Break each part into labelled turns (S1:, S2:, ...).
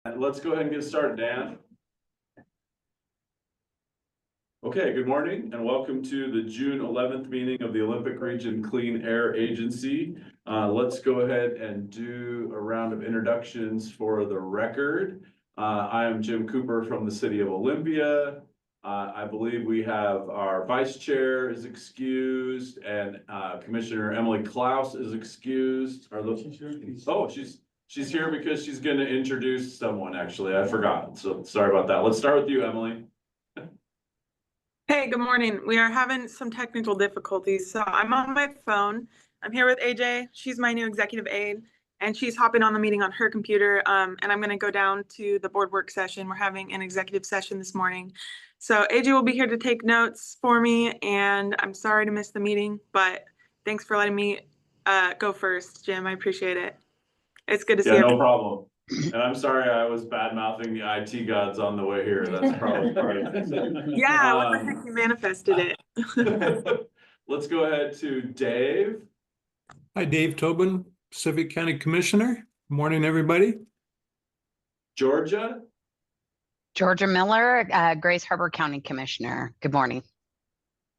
S1: Let's go ahead and get started, Dan. Okay, good morning and welcome to the June 11th meeting of the Olympic Region Clean Air Agency. Let's go ahead and do a round of introductions for the record. I am Jim Cooper from the city of Olympia. I believe we have our vice chair is excused and Commissioner Emily Klaus is excused. Are those? Oh, she's here because she's going to introduce someone, actually. I forgot. So sorry about that. Let's start with you, Emily.
S2: Hey, good morning. We are having some technical difficulties. So I'm on my phone. I'm here with AJ. She's my new executive aide, and she's hopping on the meeting on her computer. And I'm going to go down to the board work session. We're having an executive session this morning. So AJ will be here to take notes for me, and I'm sorry to miss the meeting, but thanks for letting me go first, Jim. I appreciate it. It's good to see you.
S1: No problem. And I'm sorry I was bad mouthing the IT gods on the way here. That's probably part of it.
S2: Yeah, what the heck, you manifested it.
S1: Let's go ahead to Dave.
S3: Hi, Dave Tobin, Pacific County Commissioner. Good morning, everybody.
S1: Georgia.
S4: Georgia Miller, Grace Harbor County Commissioner. Good morning.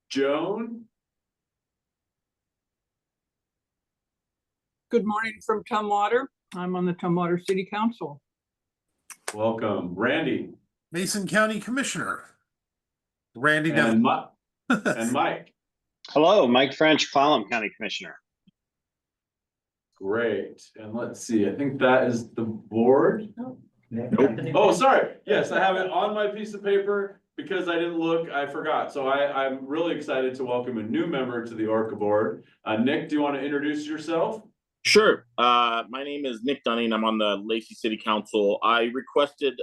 S1: Joan.
S5: Good morning from Tumwater. I'm on the Tumwater City Council.
S1: Welcome. Randy.
S6: Mason County Commissioner. Randy
S1: and Mike.
S7: Hello, Mike French, Clallam County Commissioner.
S1: Great. And let's see, I think that is the board. Oh, sorry. Yes, I have it on my piece of paper because I didn't look, I forgot. So I'm really excited to welcome a new member to the ORCAA board. Nick, do you want to introduce yourself?
S8: Sure. My name is Nick Dunning. I'm on the Lacey City Council. I requested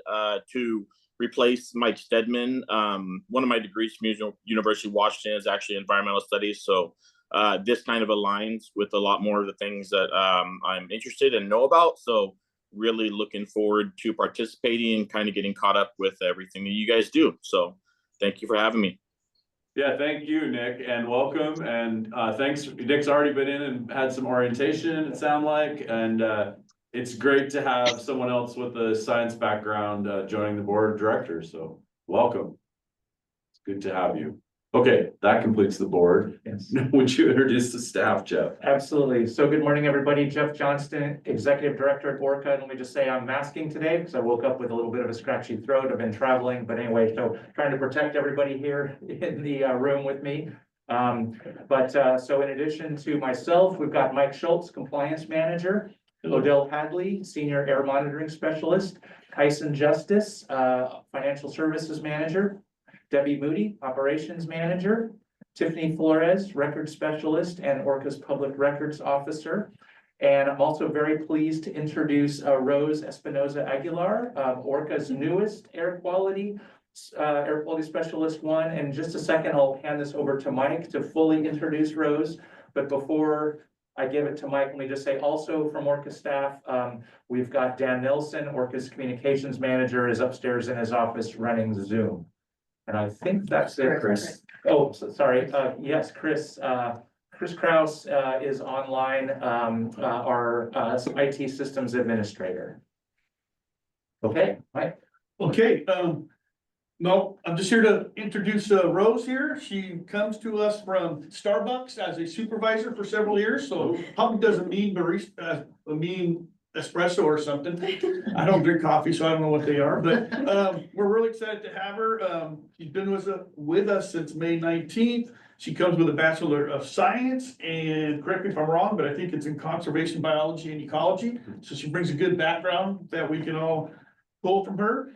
S8: to replace Mike Stedman. One of my degrees from University of Washington is actually environmental studies. So this kind of aligns with a lot more of the things that I'm interested and know about. So really looking forward to participating and kind of getting caught up with everything that you guys do. So thank you for having me.
S1: Yeah, thank you, Nick, and welcome. And thanks. Nick's already been in and had some orientation, it sounds like. And it's great to have someone else with a science background joining the board of directors. So welcome. It's good to have you. Okay, that completes the board.
S9: Yes.
S1: Would you introduce the staff, Jeff?
S9: Absolutely. So good morning, everybody. Jeff Johnston, Executive Director at ORCAA. Let me just say I'm masking today because I woke up with a little bit of a scratchy throat. I've been traveling, but anyway, so trying to protect everybody here in the room with me. So in addition to myself, we've got Mike Schultz, Compliance Manager, Odell Hadley, Senior Air Monitoring Specialist, Tyson Justice, Financial Services Manager, Debbie Moody, Operations Manager, Tiffany Flores, Record Specialist and ORCAA's Public Records Officer. And I'm also very pleased to introduce Rose Espinoza Aguilar, ORCAA's newest Air Quality Specialist 1. And in just a second, I'll hand this over to Mike to fully introduce Rose. But before I give it to Mike, let me just say also from ORCAA staff, we've got Dan Nelson, ORCAA's Communications Manager, is upstairs in his office running Zoom. And I think that's it, Chris. Oh, sorry. Yes, Chris Kraus is online, our IT systems administrator. Okay, Mike.
S6: Okay, no, I'm just here to introduce Rose here. She comes to us from Starbucks as a supervisor for several years, so probably doesn't mean barista, mean espresso or something. I don't drink coffee, so I don't know what they are, but we're really excited to have her. She's been with us since May 19th. She comes with a Bachelor of Science, and correct me if I'm wrong, but I think it's in conservation biology and ecology. So she brings a good background that we can all pull from her.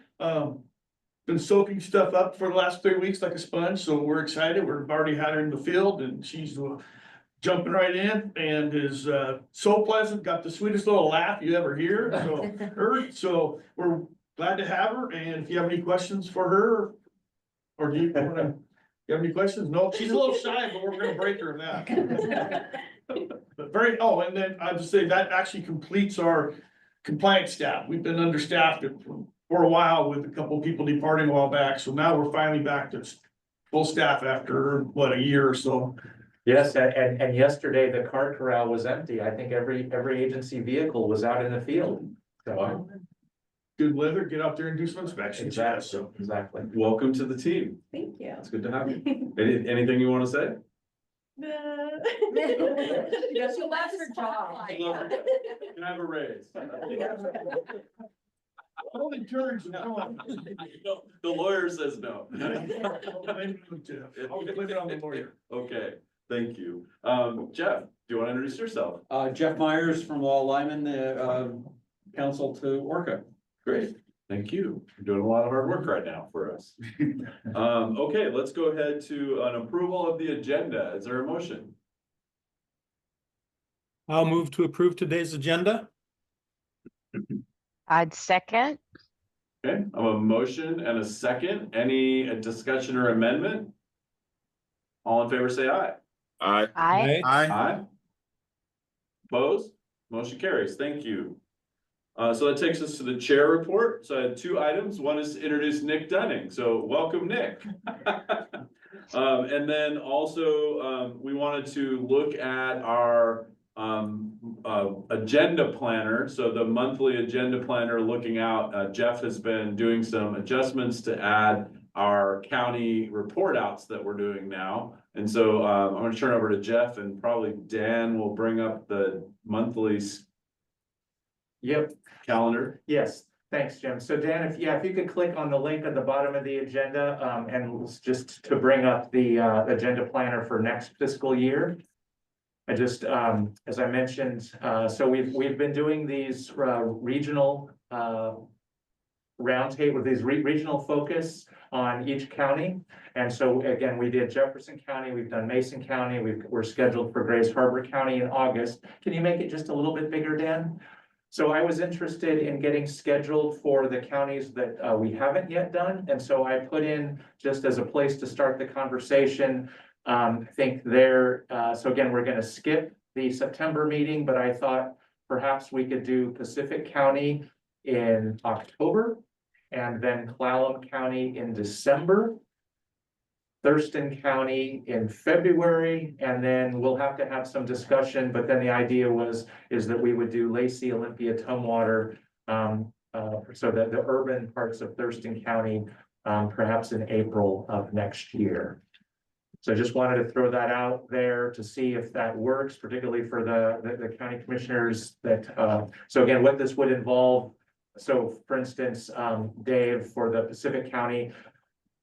S6: Been soaking stuff up for the last 3 weeks like a sponge, so we're excited. We've already had her in the field, and she's jumping right in and is so pleasant, got the sweetest little laugh you ever hear. So we're glad to have her. And if you have any questions for her, or do you have any questions? No, she's a little shy, but we're gonna break her of that. But and then I'll just say that actually completes our compliance staff. We've been understaffed for a while with a couple of people departing a while back. So now we're finally back to full staff after a year or so.
S9: Yes, and yesterday the car corral was empty. I think every agency vehicle was out in the field. So
S6: good weather, get out there and do some inspections. Yeah, so.
S9: Exactly.
S1: Welcome to the team.
S10: Thank you.
S1: It's good to have you. Anything you want to say?
S10: She loves her job.
S1: Can I have a raise?
S6: Only turns, no.
S1: The lawyer says no.
S6: I'll blame it on the lawyer.
S1: Okay, thank you. Jeff, do you want to introduce yourself?
S11: Jeff Myers from Law Lyman, counsel to ORCAA.
S1: Great, thank you. You're doing a lot of hard work right now for us. Okay, let's go ahead to an approval of the agenda. Is there a motion?
S3: I'll move to approve today's agenda.
S4: I'd second.
S1: Okay, I have a motion and a second. Any discussion or amendment? All in favor, say aye.
S8: Aye.
S4: Aye.
S1: Aye. Opposed? Motion carries. Thank you. So that takes us to the chair report. So I had two items. One is to introduce Nick Dunning. So welcome, Nick. And then also, we wanted to look at our agenda planner. So the monthly agenda planner looking out, Jeff has been doing some adjustments to add our county report outs that we're doing now. And so I'm going to turn over to Jeff, and probably Dan will bring up the monthly
S9: Yep.
S1: calendar.
S9: Yes, thanks, Jim. So Dan, if you could click on the link at the bottom of the agenda, and just to bring up the agenda planner for next fiscal year. I just, as I mentioned, so we've been doing these regional roundtable, these regional focus on each county. And so again, we did Jefferson County, we've done Mason County, we're scheduled for Grace Harbor County in August. Can you make it just a little bit bigger, Dan? So I was interested in getting scheduled for the counties that we haven't yet done. And so I put in, just as a place to start the conversation, I think there, so again, we're gonna skip the September meeting, but I thought perhaps we could do Pacific County in October, and then Clallam County in December, Thurston County in February, and then we'll have to have some discussion, but then the idea is that we would do Lacey, Olympia, Tumwater, so that the urban parts of Thurston County, perhaps in April of next year. So I just wanted to throw that out there to see if that works, particularly for the county commissioners that, so again, what this would involve. So for instance, Dave, for the Pacific County,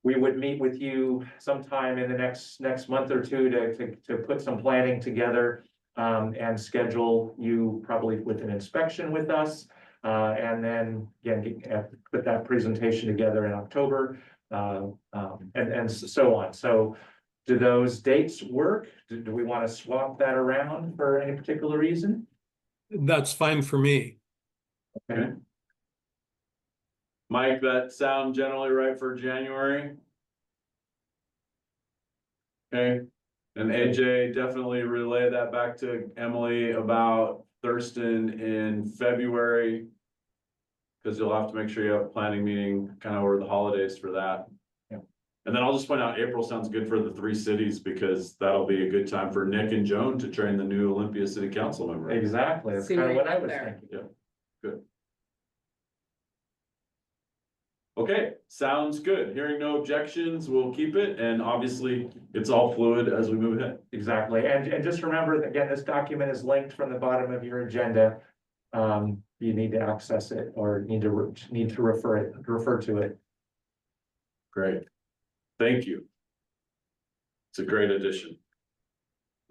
S9: we would meet with you sometime in the next month or two to put some planning together, and schedule you probably with an inspection with us. And then again, put that presentation together in October, and so on. So do those dates work? Do we want to swap that around for any particular reason?
S3: That's fine for me.
S1: Okay. Mike, that sound generally right for January? Okay, and AJ, definitely relay that back to Emily about Thurston in February. Because you'll have to make sure you have a planning meeting kind of over the holidays for that.
S9: Yeah.
S1: And then I'll just point out April sounds good for the 3 cities, because that'll be a good time for Nick and Joan to train the new Olympia City Council member.
S9: Exactly, that's
S10: See
S9: kind of
S10: what
S9: what I
S10: you
S9: was
S10: got there.
S9: thinking.
S1: Yeah, good. Okay, sounds good. Hearing no objections, we'll keep it, and obviously it's all fluid as we move ahead.
S9: Exactly, and just remember that, again, this document is linked from the bottom of your agenda. You need to access it or need to refer to it.
S1: Great, thank you. It's a great addition.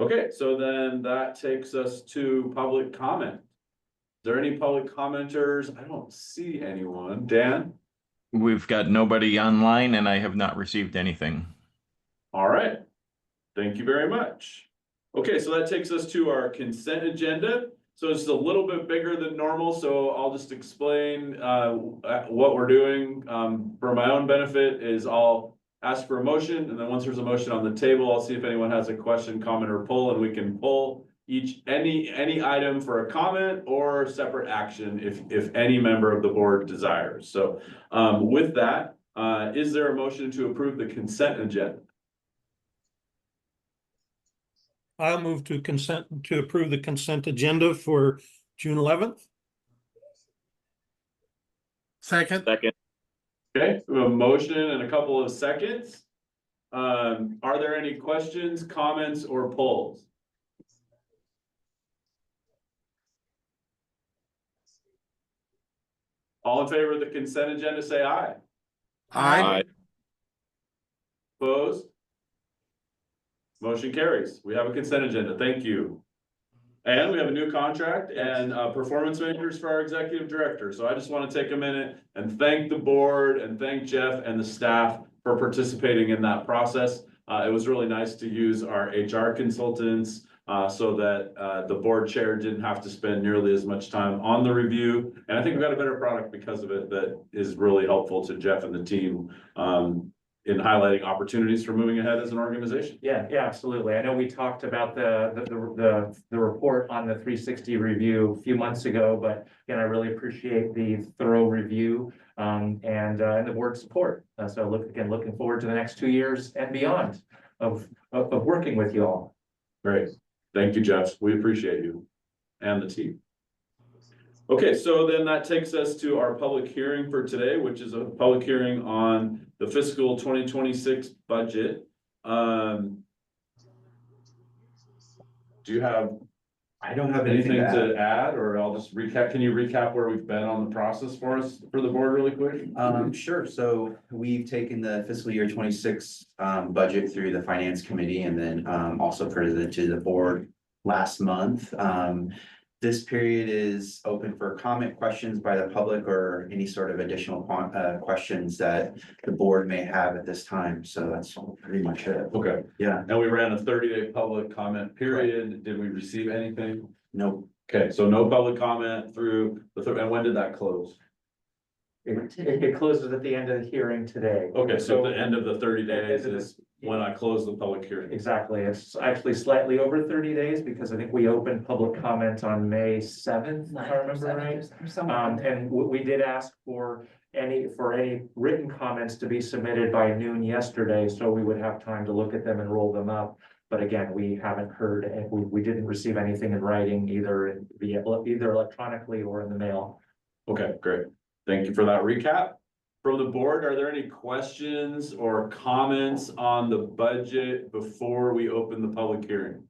S1: Okay, so then that takes us to public comment. Is there any public commenters? I don't see anyone. Dan?
S12: We've got nobody online and I have not received anything.
S1: All right, thank you very much. Okay, so that takes us to our consent agenda. So it's a little bit bigger than normal, so I'll just explain what we're doing. For my own benefit is I'll ask for a motion, and then once there's a motion on the table, I'll see if anyone has a question, comment, or pull, and we can pull any item for a comment or separate action if any member of the board desires. So with that, is there a motion to approve the consent agenda?
S3: I'll move to approve the consent agenda for June 11th.
S11: Second.
S8: Second.
S1: Okay, we have a motion and a couple of seconds. Are there any questions, comments, or polls? All in favor of the consent agenda, say aye.
S8: Aye.
S1: Opposed? Motion carries. We have a consent agenda. Thank you. And we have a new contract and performance measures for our executive director. So I just want to take a minute and thank the board and thank Jeff and the staff for participating in that process. It was really nice to use our HR consultants so that the board chair didn't have to spend nearly as much time on the review. And I think we got a better product because of it that is really helpful to Jeff and the team in highlighting opportunities for moving ahead as an organization.
S9: Yeah, absolutely. I know we talked about the report on the 360 review a few months ago, but again, I really appreciate the thorough review and the board's support. So looking forward to the next 2 years and beyond of working with you all.
S1: Great. Thank you, Jeff. We appreciate you and the team. Okay, so then that takes us to our public hearing for today, which is a public hearing on the fiscal 2026 budget. Do you have?
S13: I don't have
S1: anything to add, or I'll just recap. Can you recap where we've been on the process for us for the board really quick?
S13: Sure. So we've taken the fiscal year 26 budget through the finance committee and then also presented to the board last month. This period is open for comment, questions by the public, or any sort of additional questions that the board may have at this time. So that's pretty much it.
S1: Okay.
S13: Yeah.
S1: And we ran a 30-day public comment period. Right. Did we receive anything?
S13: Nope.
S1: Okay, so no public comment through and when did that close?
S9: It closes at the end of the hearing today.
S1: Okay, so the end of the 30 days is when I close the public hearing.
S9: Exactly. It's actually slightly over 30 days because I think we opened public comment on May 7th, if I remember right. And we did ask for any written comments to be submitted by noon yesterday, so we would have time to look at them and roll them up. But again, we haven't heard, and we didn't receive anything in writing either electronically or in the mail.
S1: Okay, great. Thank you for that recap. From the board, are there any questions or comments on the budget before we open the public hearing?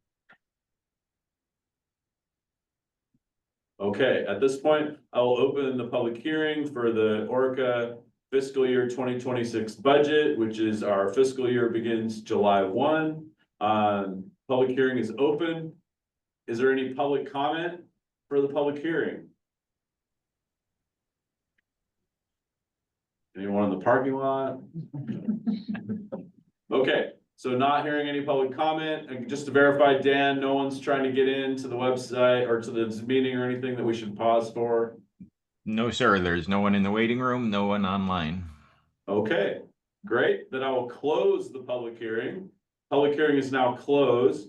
S1: Okay, at this point, I will open the public hearing for the ORCAA fiscal year 2026 budget, which is our fiscal year begins July 1. Public hearing is open. Is there any public comment for the public hearing? Anyone in the parking lot? Okay, so not hearing any public comment. And just to verify, Dan, no one's trying to get into the website or to this meeting or anything that we should pause for?
S12: No, sir. There's no one in the waiting room, no one online.
S1: Okay, great. Then I will close the public hearing. Public hearing is now closed.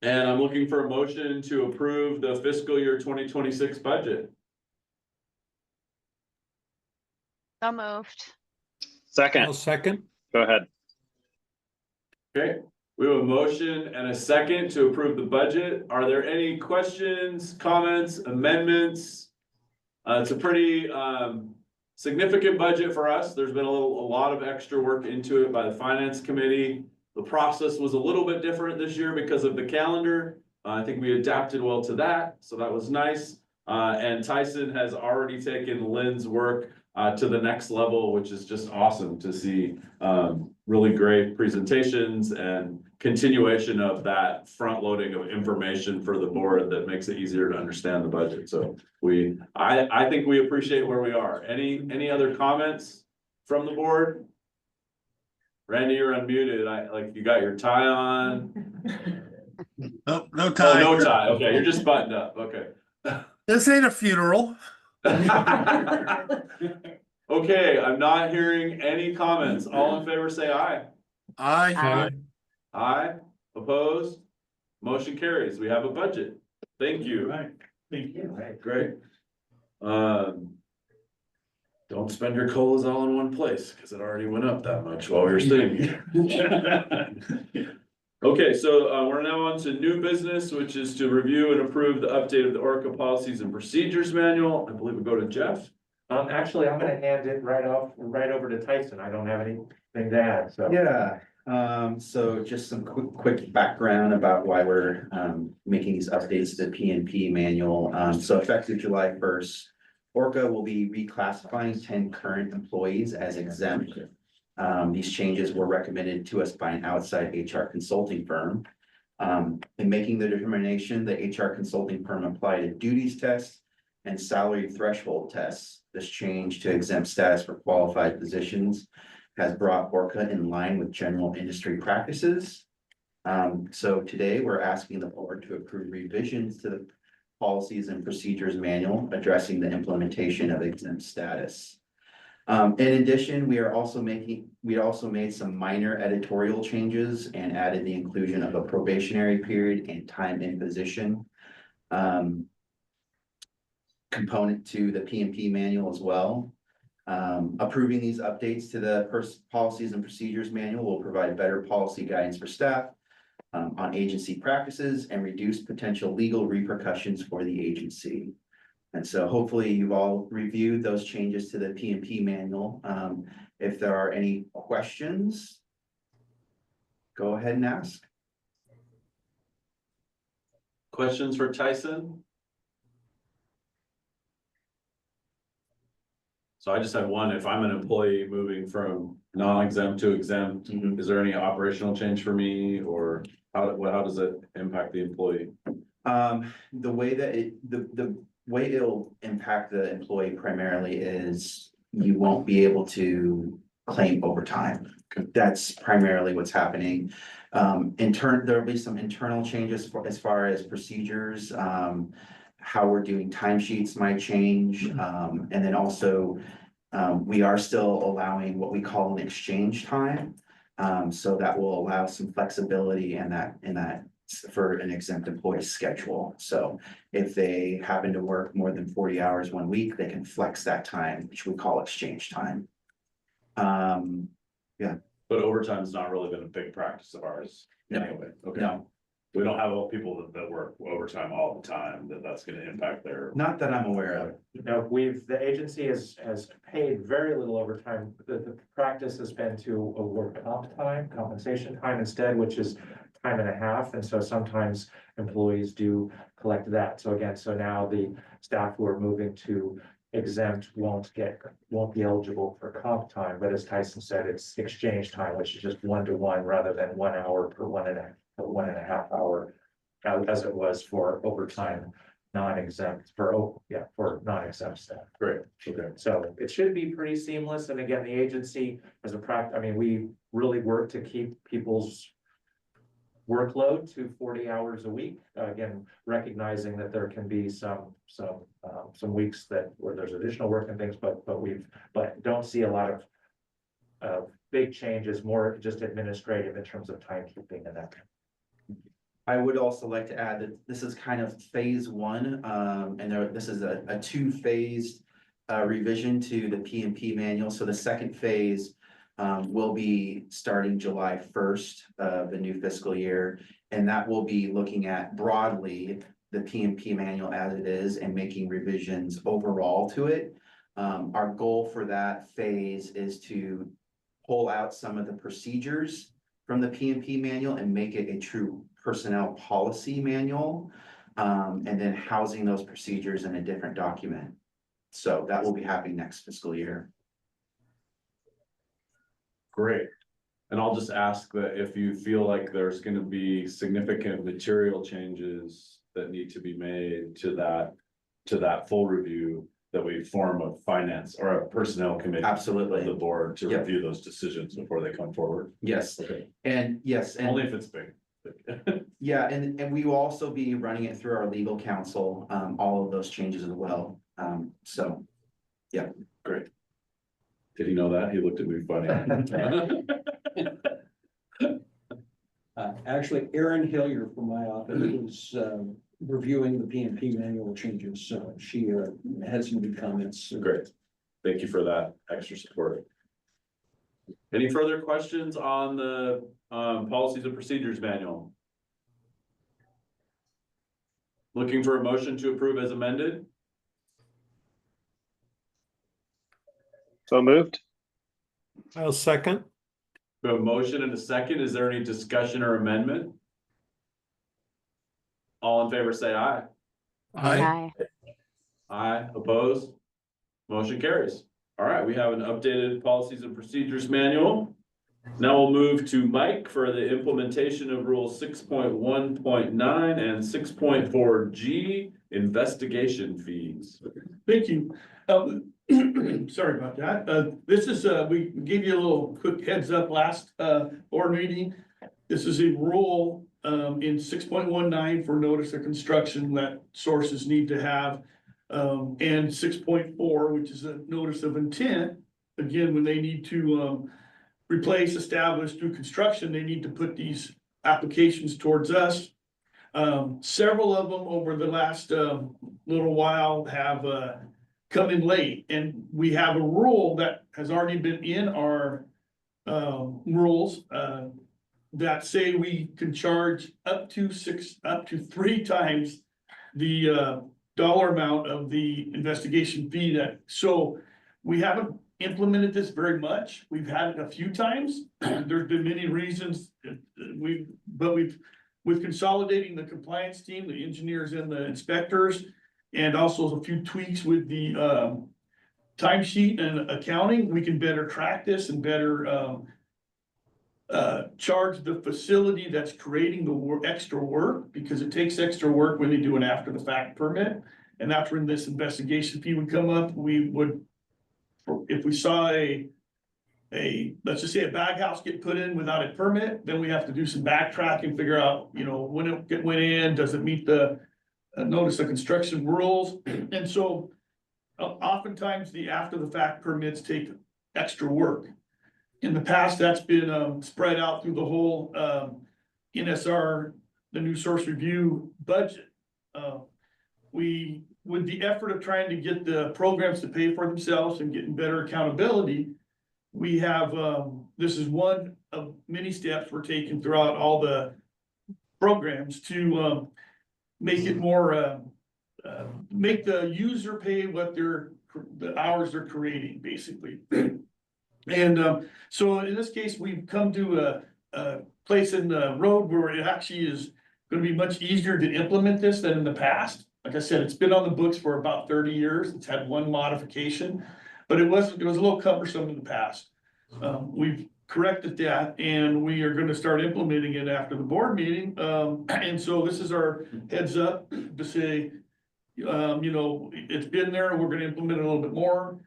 S1: And I'm looking for a motion to approve the fiscal year 2026 budget.
S4: So moved.
S7: Second.
S3: I'll second.
S7: Go ahead.
S1: Okay, we have a motion and a second to approve the budget. Are there any questions, comments, amendments? It's a pretty significant budget for us. There's been a lot of extra work into it by the finance committee. The process was a little bit different this year because of the calendar. I think we adapted well to that, so that was nice. And Tyson has already taken Lynn's work to the next level, which is just awesome to see. Really great presentations and continuation of that front loading of information for the board that makes it easier to understand the budget. So I think we appreciate where we are. Any other comments from the board? Randy, you're unmuted. You got your tie on.
S11: Nope, no tie.
S1: Oh, no tie. Okay, you're just buttoned up. Okay.
S11: This ain't a funeral.
S1: Okay, I'm not hearing any comments. All in favor, say aye.
S11: Aye.
S1: Aye. Opposed? Motion carries. We have a budget. Thank you.
S6: Right, thank you.
S1: Right, great. Don't spend your colas all in one place because it already went up that much while we were sitting here. Okay, so we're now on to new business, which is to review and approve the update of the ORCA policies and procedures manual. I believe we go to Jeff.
S9: Actually, I'm gonna hand it right over to Tyson. I don't have anything to add, so.
S13: Yeah, so just some quick background about why we're making these updates to the PNP manual. So effective July 1st, ORCA will be reclassifying 10 current employees as exempt. These changes were recommended to us by an outside HR consulting firm. In making the determination, the HR consulting firm applied a duties test and salary threshold tests. This change to exempt status for qualified positions has brought ORCA in line with general industry practices. So today we're asking the board to approve revisions to the policies and procedures manual addressing the implementation of exempt status. In addition, we also made some minor editorial changes and added the inclusion of a probationary period and time in position component to the PNP manual as well. Approving these updates to the policies and procedures manual will provide better policy guidance for staff on agency practices and reduce potential legal repercussions for the agency. And so hopefully you've all reviewed those changes to the PNP manual. If there are any questions, go ahead and ask.
S1: Questions for Tyson? So I just have one. If I'm an employee moving from non-exempt to exempt, is there any operational change for me, or how does it impact the employee?
S13: The way that the way it'll impact the employee primarily is you won't be able to claim overtime. That's primarily what's happening. There'll be some internal changes as far as procedures, how we're doing timesheets might change. And then also, we are still allowing what we call an exchange time. So that will allow some flexibility in that for an exempt employee schedule. So if they happen to work more than 40 hours 1 week, they can flex that time, which we call exchange time. Yeah.
S1: But overtime has not really been a big practice of ours.
S13: No.
S1: Anyway, okay.
S13: No,
S1: We don't have all people that work overtime all the time, that's gonna impact their.
S13: not that I'm aware of.
S9: No, the agency has paid very little overtime. The practice has been to award compensation time instead, which is time and a half. And so sometimes employees do collect that. So again, now the staff who are moving to exempt won't be eligible for comp time. But as Tyson said, it's exchange time, which is just 1-to-1 rather than 1 hour per 1.5 hour, as it was for overtime non-exempt for non-exempt staff.
S1: Great, okay.
S9: So it should be pretty seamless. And again, the agency as we really work to keep people's workload to 40 hours a week. Again, recognizing that there can be some weeks where there's additional work and things, but don't see a lot of big changes, more just administrative in terms of timekeeping and that.
S13: I would also like to add that this is kind of phase one, this is a 2-phased revision to the PNP manual. So the second phase will be starting July 1st of the new fiscal year, and that will be looking at broadly the PNP manual as it is and making revisions overall to it. Our goal for that phase is to pull out some of the procedures from the PNP manual and make it a true personnel policy manual, and then housing those procedures in a different document. So that will be happening next fiscal year.
S1: Great. And I'll just ask that if you feel like there's gonna be significant material changes that need to be made to that full review, that we form a finance or a personnel committee.
S13: Absolutely.
S1: Of the board to
S13: Yep.
S1: review those decisions before they come forward.
S13: Yes,
S1: Okay.
S13: and yes, and
S1: Only if it's big.
S13: yeah, and we will also be running it through our legal counsel, all of those changes as well. So, yeah.
S1: Great. Did he know that? He looked at me funny.
S11: Actually, Erin Hillier from my office is reviewing the PNP manual changes, so she has some good comments.
S1: Great. Thank you for that extra support. Any further questions on the policies and procedures manual? Looking for a motion to approve as amended?
S7: So moved.
S3: I'll second.
S1: We have a motion and a second. Is there any discussion or amendment? All in favor, say aye.
S4: Aye.
S1: Aye, opposed? Motion carries. All right, we have an updated policies and procedures manual. Now we'll move to Mike for the implementation of Rule 6.1.9 and 6.4G, investigation fees.
S6: Thank you. Sorry about that. This is, we gave you a little quick heads up last, board meeting. This is a rule, in 6.19 for notice of construction that sources need to have. And 6.4, which is a notice of intent. Again, when they need to, replace, establish, do construction, they need to put these applications towards us. Several of them over the last, little while have, come in late, and we have a rule that has already been in our rules that say we can charge up to 3 times the dollar amount of the investigation fee. That so we haven't implemented this very much. We've had it a few times. There's been many reasons. With consolidating the compliance team, the engineers and the inspectors, and also a few tweaks with the timesheet and accounting, we can better track this and better charge the facility that's creating the extra work, because it takes extra work when they do an after the fact permit. And that's when this investigation fee would come up. We would, if we saw let's just say a bag house get put in without a permit, then we have to do some backtracking, figure out, when it went in, does it meet the notice of construction rules? And so oftentimes the after the fact permits take extra work. In the past, that's been spread out through the whole NSR, the new source review budget. With the effort of trying to get the programs to pay for themselves and getting better accountability, we have, this is one of many steps we're taking throughout all the programs to make it more, make the user pay what the hours they're creating, basically. And so in this case, we've come to a place in the road where it actually is going to be much easier to implement this than in the past. Like I said, it's been on the books for about 30 years. It's had one modification, but it was a little cumbersome in the past. We've corrected that, and we are going to start implementing it after the board meeting. And so this is our heads up to say, it's been there, and we're going to implement it a little bit more.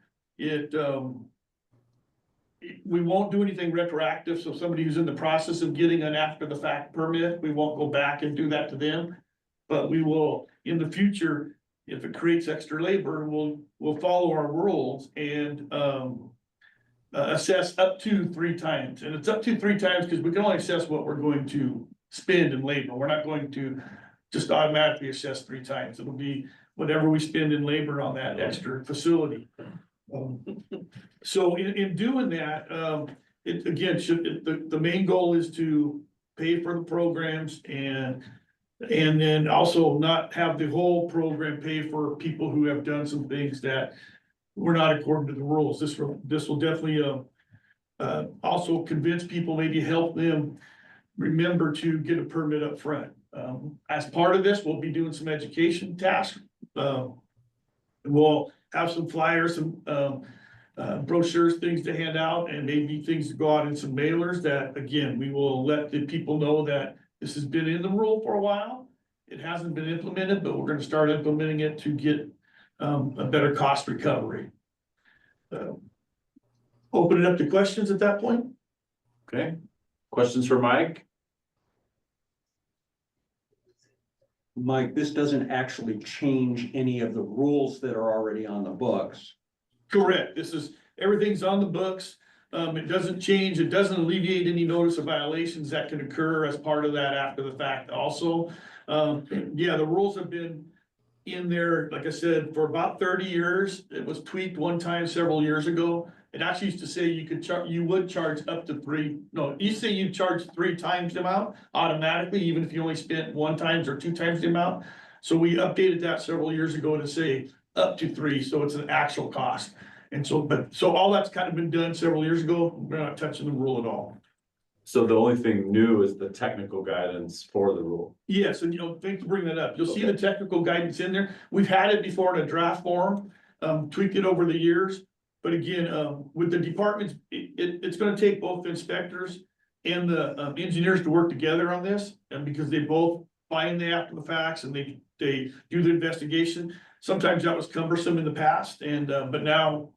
S6: We won't do anything retroactive. So somebody who's in the process of getting an after the fact permit, we won't go back and do that to them. But we will, in the future, if it creates extra labor, we'll follow our rules and assess up to 3 times. And it's up to 3 times because we can only assess what we're going to spend in labor. We're not going to just automatically assess 3 times. It'll be whatever we spend in labor on that extra facility. So in doing that, it again, the main goal is to pay for the programs and then also not have the whole program pay for people who have done some things that were not according to the rules. This will definitely also convince people, maybe help them remember to get a permit up front. As part of this, we'll be doing some education tasks. We'll have some flyers, some brochures, things to hand out, and maybe things to go out in some mailers that, again, we will let the people know that this has been in the rule for a while. It hasn't been implemented, but we're going to start implementing it to get a better cost recovery. Open it up to questions at that point.
S1: Okay, questions for Mike?
S11: Mike, this doesn't actually change any of the rules that are already on the books.
S6: Correct. Everything's on the books. It doesn't change. It doesn't alleviate any notice of violations that can occur as part of that after the fact also. Yeah, the rules have been in there, like I said, for about 30 years. It was tweaked one time several years ago. it actually used to say you would charge up to three, no, you say you charge 3 times the amount automatically, even if you only spent 1 time or 2 times the amount. So we updated that several years ago to say up to 3, so it's an actual cost. And so, so all that's kind of been done several years ago. We're not touching the rule at all.
S1: So the only thing new is the technical guidance for the rule.
S6: Yes, and thanks for bringing that up. You'll see the technical guidance in there. We've had it before in a draft form, tweaked it over the years. But again, with the departments, it's gonna take both the inspectors and the engineers to work together on this. And because they both find the after the facts and they do the investigation. Sometimes that was cumbersome in the past but now,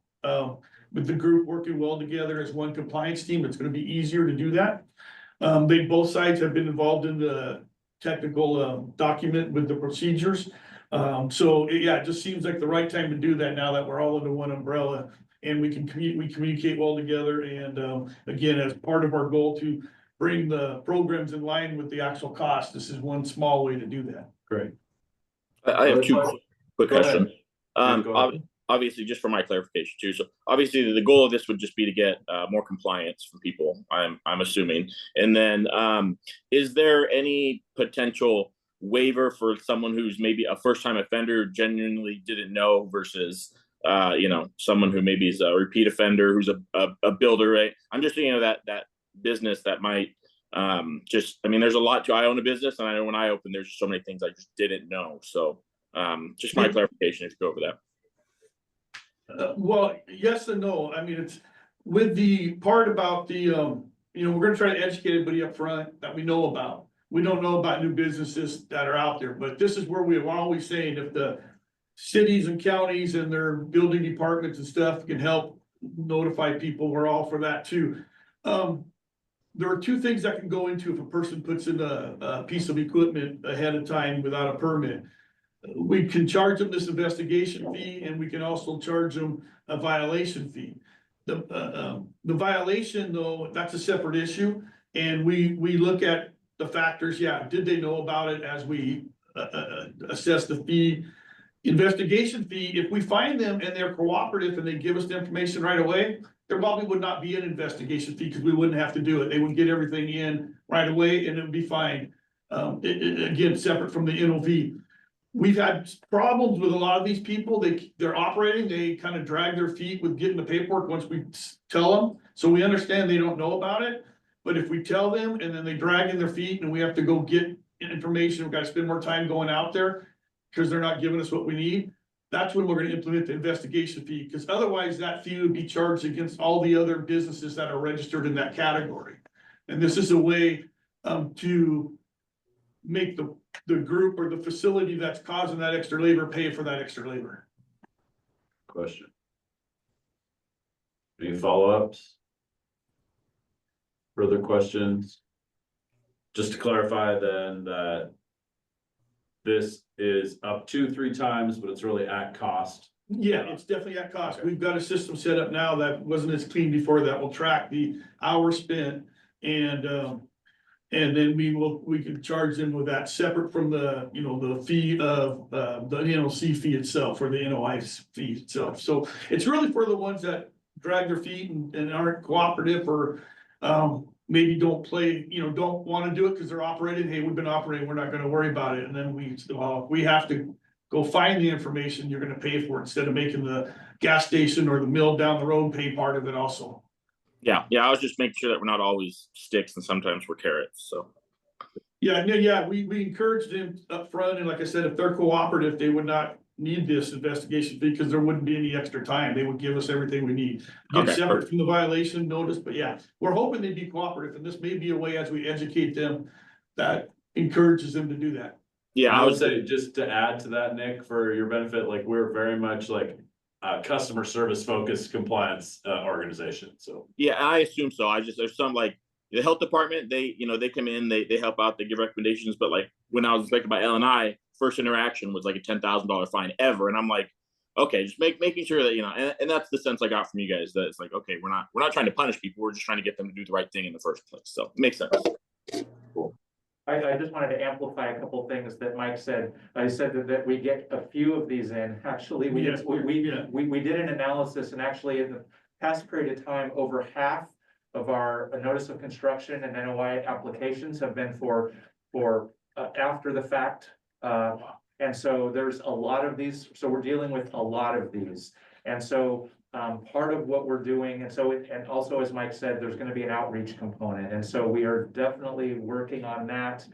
S6: with the group working well together as one compliance team, it's gonna be easier to do that. Both sides have been involved in the technical document with the procedures. So yeah, it just seems like the right time to do that now that we're all under one umbrella and we communicate well together. And again, as part of our goal to bring the programs in line with the actual cost, this is one small way to do that.
S1: Great.
S8: I have 2 quick
S1: Go ahead.
S8: questions. Obviously, just for my clarification too. So obviously the goal of this would just be to get more compliance from people, I'm assuming. And then is there any potential waiver for someone who's maybe a first-time offender, genuinely didn't know, versus someone who maybe is a repeat offender, who's a builder, right? I'm just thinking of that business that might there's a lot to, I own a business, and I know when I opened, there's so many things I just didn't know. So just my clarification, if you go over that.
S6: Well, yes and no. I mean, it's with the part about the, we're gonna try to educate everybody up front that we know about. We don't know about new businesses that are out there, but this is where we are always saying, if the cities and counties and their building departments and stuff can help notify people, we're all for that too. There are 2 things that can go into if a person puts in a piece of equipment ahead of time without a permit. We can charge them this investigation fee, and we can also charge them a violation fee. The violation, though, that's a separate issue, and we look at the factors. Yeah, did they know about it as we assess the fee? Investigation fee, if we find them and they're cooperative and they give us the information right away, there probably would not be an investigation fee because we wouldn't have to do it. They would get everything in right away and it would be fine. Again, separate from the NOV. We've had problems with a lot of these people. They're operating, they kind of drag their feet with getting the paperwork once we tell them. So we understand they don't know about it, but if we tell them and then they drag in their feet and we have to go get information, we've got to spend more time going out there because they're not giving us what we need. That's when we're going to implement the investigation fee, because otherwise that fee would be charged against all the other businesses that are registered in that category. And this is a way to make the group or the facility that's causing that extra labor pay for that extra labor.
S1: Question. Any follow-ups? Further questions? Just to clarify then that this is up to 3 times, but it's really at cost.
S6: Yeah, it's definitely at cost. Okay. We've got a system set up now that wasn't as clean before that will track the hours spent and then we can charge them with that separate from the, the fee of, the NOC fee itself or the NOI fee itself. So it's really for the ones that drag their feet and aren't cooperative or, maybe don't don't want to do it because they're operating. Hey, we've been operating, we're not going to worry about it. And then we have to go find the information you're going to pay for it instead of making the gas station or the mill down the road pay part of it also.
S8: Yeah, I was just making sure that we're not always sticks and sometimes we're carrots, so.
S6: Yeah, we encourage them up front, and like I said, if they're cooperative, they would not need this investigation because there wouldn't be any extra time. They would give us everything we need. Get separate from the violation notice, but yeah, we're hoping they'd be cooperative, and this may be a way as we educate them that encourages them to do that.
S1: Yeah, I would say just to add to that, Nick, for your benefit, like we're very much like customer service focused compliance organization. So
S8: yeah, I assume so. There's some like the health department, they come in, they help out, they give recommendations. But like when I was inspected by L&I, first interaction was like a $10,000 fine ever. And I'm like, okay, just making sure that, and that's the sense I got from you guys, that it's like, okay, we're not trying to punish people. We're just trying to get them to do the right thing in the first place. So it makes sense.
S1: Cool.
S9: I just wanted to amplify a couple of things that Mike said. I said that we get a few of these in. Actually, we did an analysis, and actually in the past period of time, over half of our notice of construction and NOI applications have been for after the fact. And so there's a lot of these, so we're dealing with a lot of these. And so part of what we're doing, and also, as Mike said, there's gonna be an outreach component. And so we are definitely working on that.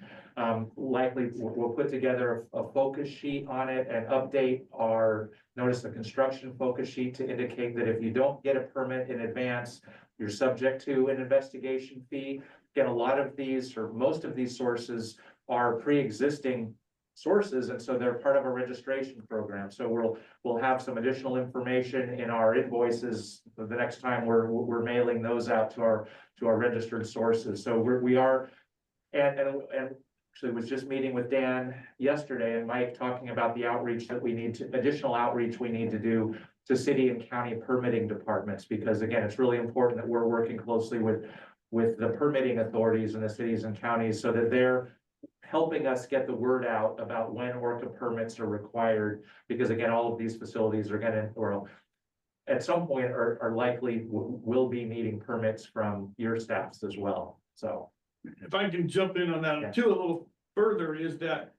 S9: Likely, we'll put together a focus sheet on it and update our notice of construction focus sheet to indicate that if you don't get a permit in advance, you're subject to an investigation fee. Again, a lot of these, or most of these sources are pre-existing sources, and so they're part of a registration program. So we'll have some additional information in our invoices the next time we're mailing those out to our registered sources. So we are, and actually was just meeting with Dan yesterday and Mike talking about the outreach that we need to, additional outreach we need to do to city and county permitting departments, because again, it's really important that we're working closely with the permitting authorities in the cities and counties so that they're helping us get the word out about when ORCAA permits are required, because again, all of these facilities are gonna, or at some point are likely will be needing permits from your staffs as well, so.
S6: If I can jump in on that too a little further, is that,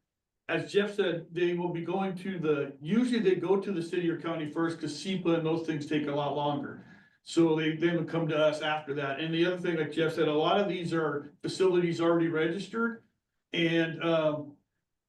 S6: as Jeff said, they will be going to usually they go to the city or county first, because SEPA and those things take a lot longer. So they then would come to us after that. And the other thing, like Jeff said, a lot of these are facilities already registered. And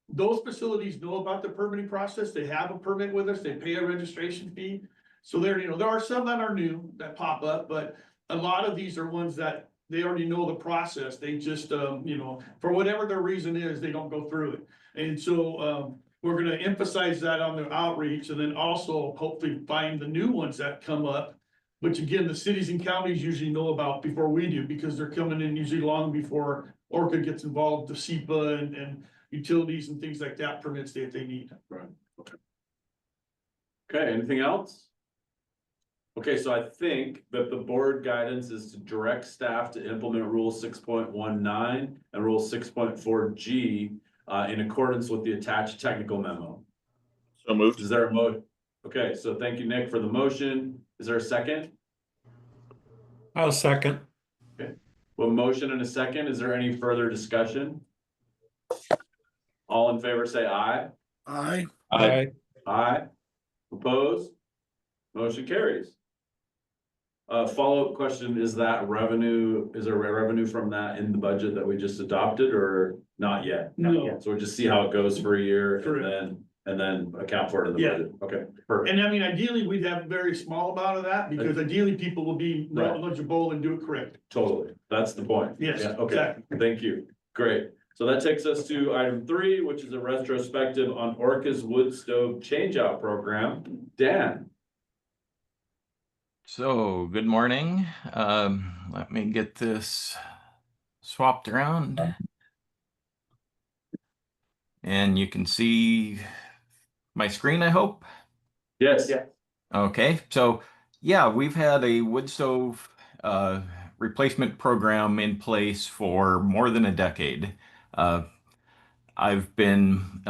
S6: those facilities know about the permitting process. They have a permit with us. They pay a registration fee. So there are some that are new that pop up, but a lot of these are ones that they already know the process. They just, for whatever their reason is, they don't go through it. And so we're gonna emphasize that on the outreach, and then also hopefully find the new ones that come up. Which again, the cities and counties usually know about before we do, because they're coming in usually long before ORCAA gets involved, the SEPA and utilities and things like that, permits that they need.
S1: Right, okay. Okay, anything else? Okay, so I think that the board guidance is to direct staff to implement Rule 6.19 and Rule 6.4G in accordance with the attached technical memo.
S8: So moved.
S1: Is there a motion? Okay, so thank you, Nick, for the motion. Is there a second?
S3: I'll second.
S1: Okay, well, motion and a second. Is there any further discussion? All in favor, say aye.
S3: Aye.
S12: Aye.
S1: Aye. Opposed? Motion carries. Follow-up question, is there revenue from that in the budget that we just adopted, or not yet?
S6: No.
S1: So we'll just see how it goes for a year
S6: Correct.
S1: and then account for it in the
S6: Yeah.
S1: budget. Okay, perfect.
S6: And I mean, ideally, we'd have a very small amount of that, because ideally people will be
S1: Right.
S6: knowledgeable and do it correct.
S1: Totally. That's the point.
S6: Yes,
S1: Yeah, okay.
S6: exactly.
S1: Thank you. Great. So that takes us to item 3, which is a retrospective on ORCAA's wood stove changeout program. Dan.
S12: So, good morning. Let me get this swapped around. And you can see my screen, I hope.
S1: Yes.
S9: Yeah.
S12: Okay, so yeah, we've had a wood stove replacement program in place for more than a decade. I've been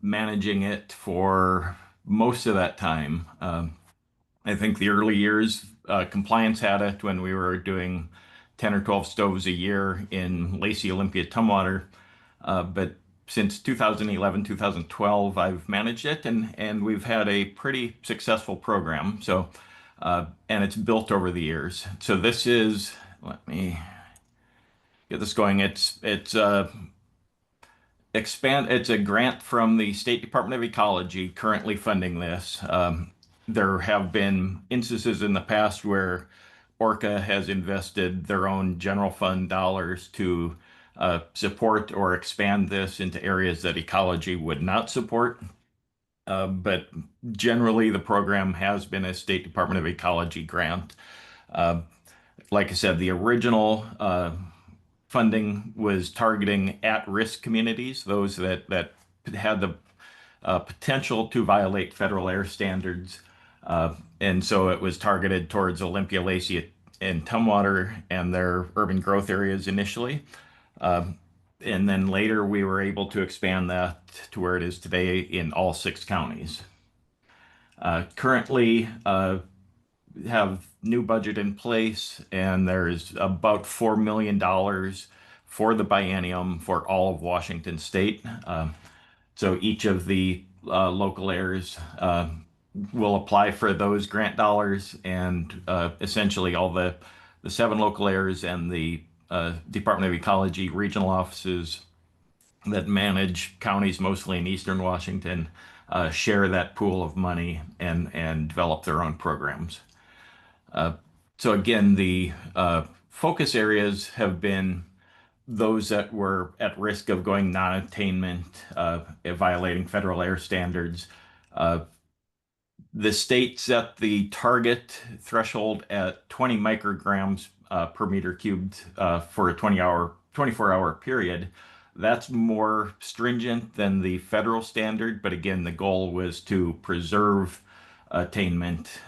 S12: managing it for most of that time. I think the early years, compliance had it when we were doing 10 or 12 stoves a year in Lacey, Olympia, Tumwater. But since 2011, 2012, I've managed it, and we've had a pretty successful program. So, and it's built over the years. So this is, let me get this going. It's a grant from the State Department of Ecology currently funding this. There have been instances in the past where ORCAA has invested their own general fund dollars to support or expand this into areas that ecology would not support. But generally, the program has been a State Department of Ecology grant. Like I said, the original funding was targeting at-risk communities, those that had the potential to violate federal air standards. And so it was targeted towards Olympia, Lacey, and Tumwater and their urban growth areas initially. And then later we were able to expand that to where it is today in all 6 counties. Currently, have new budget in place, and there's about $4 million for the biennium for all of Washington State. So each of the local heirs will apply for those grant dollars, and essentially all the 7 local heirs and the Department of Ecology regional offices that manage counties mostly in eastern Washington share that pool of money and develop their own programs. So again, the focus areas have been those that were at risk of going non-attainment, violating federal air standards. The state set the target threshold at 20 micrograms per meter cubed for a 24-hour period. That's more stringent than the federal standard, but again, the goal was to preserve attainment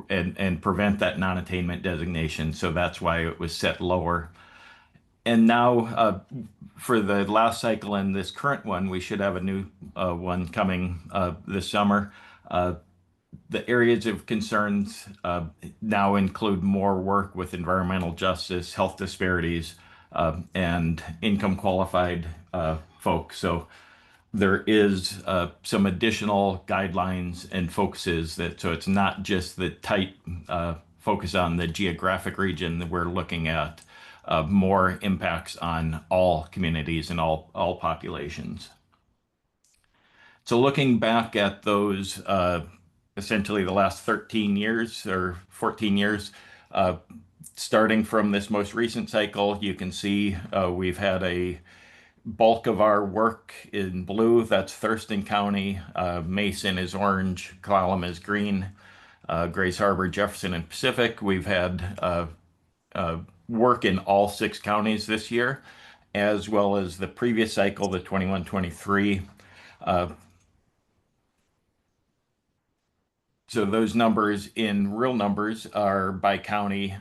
S12: and prevent that non-attainment designation. So that's why it was set lower. And now, for the last cycle and this current one, we should have a new one coming this summer. The areas of concerns now include more work with environmental justice, health disparities, and income qualified folks. So there is some additional guidelines and focuses so it's not just the tight focus on the geographic region that we're looking at, more impacts on all communities and all populations. So looking back at those, essentially the last 13 years or 14 years, starting from this most recent cycle, you can see we've had a bulk of our work in blue. That's Thurston County. Mason is orange. Clallam is green. Grace Harbor, Jefferson, and Pacific. We've had work in all 6 counties this year, as well as the previous cycle, the 21-23. So those numbers in real numbers are by county.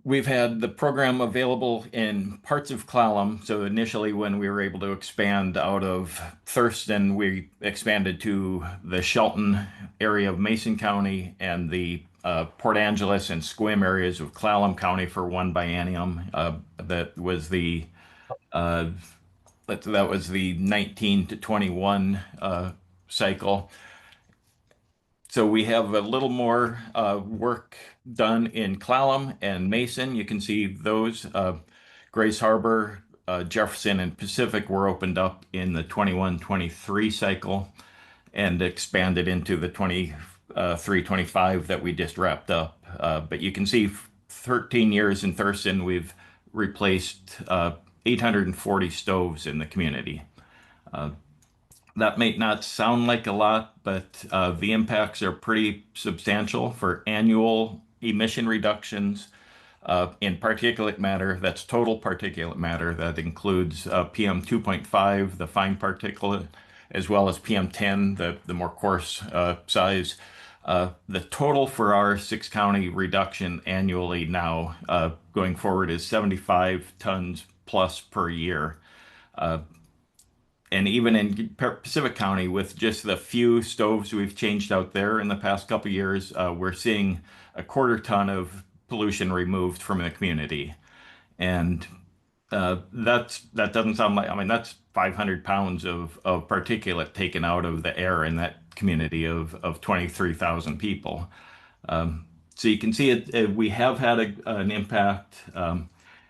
S12: We've had the program available in parts of Clallam. So initially when we were able to expand out of Thurston, we expanded to the Shelton area of Mason County and the Port Angeles and Sequim areas of Clallam County for one biennium. That was the 19 to 21 cycle. So we have a little more work done in Clallam and Mason. You can see those. Grace Harbor, Jefferson, and Pacific were opened up in the 21-23 cycle and expanded into the 23-25 that we just wrapped up. But you can see 13 years in Thurston, we've replaced 840 stoves in the community. That may not sound like a lot, but the impacts are pretty substantial for annual emission reductions in particulate matter. That's total particulate matter. That includes PM 2.5, the fine particulate, as well as PM 10, the more coarse size. The total for our 6-county reduction annually now going forward is 75 tons plus per year. And even in Pacific County, with just the few stoves we've changed out there in the past couple of years, we're seeing a 1/4 ton of pollution removed from the community. And that doesn't sound like, I mean, that's 500 pounds of particulate taken out of the air in that community of 23,000 people. So you can see we have had an impact.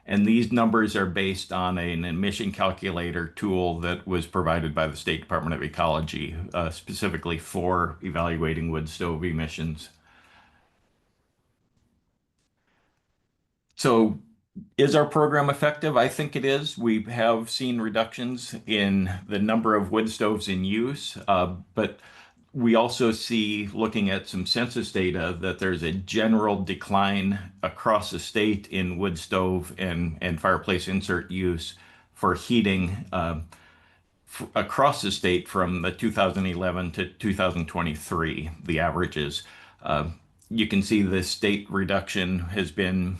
S12: And these numbers are based on an emission calculator tool that was provided by the State Department of Ecology, specifically for evaluating wood stove emissions. So is our program effective? I think it is. We have seen reductions in the number of wood stoves in use, but we also see, looking at some census data, that there's a general decline across the state in wood stove and fireplace insert use for heating across the state from the 2011 to 2023, the averages. You can see the state reduction has been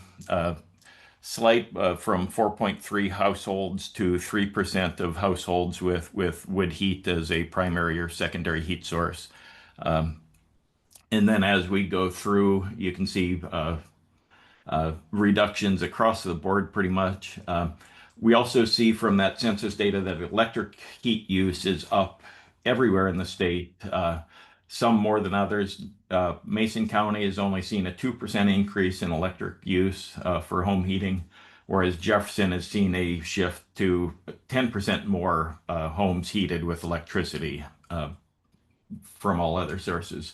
S12: slight from 4.3 households to 3% of households with wood heat as a primary or secondary heat source. And then as we go through, you can see reductions across the board pretty much. We also see from that census data that electric heat use is up everywhere in the state, some more than others. Mason County has only seen a 2% increase in electric use for home heating, whereas Jefferson has seen a shift to 10% more homes heated with electricity from all other sources.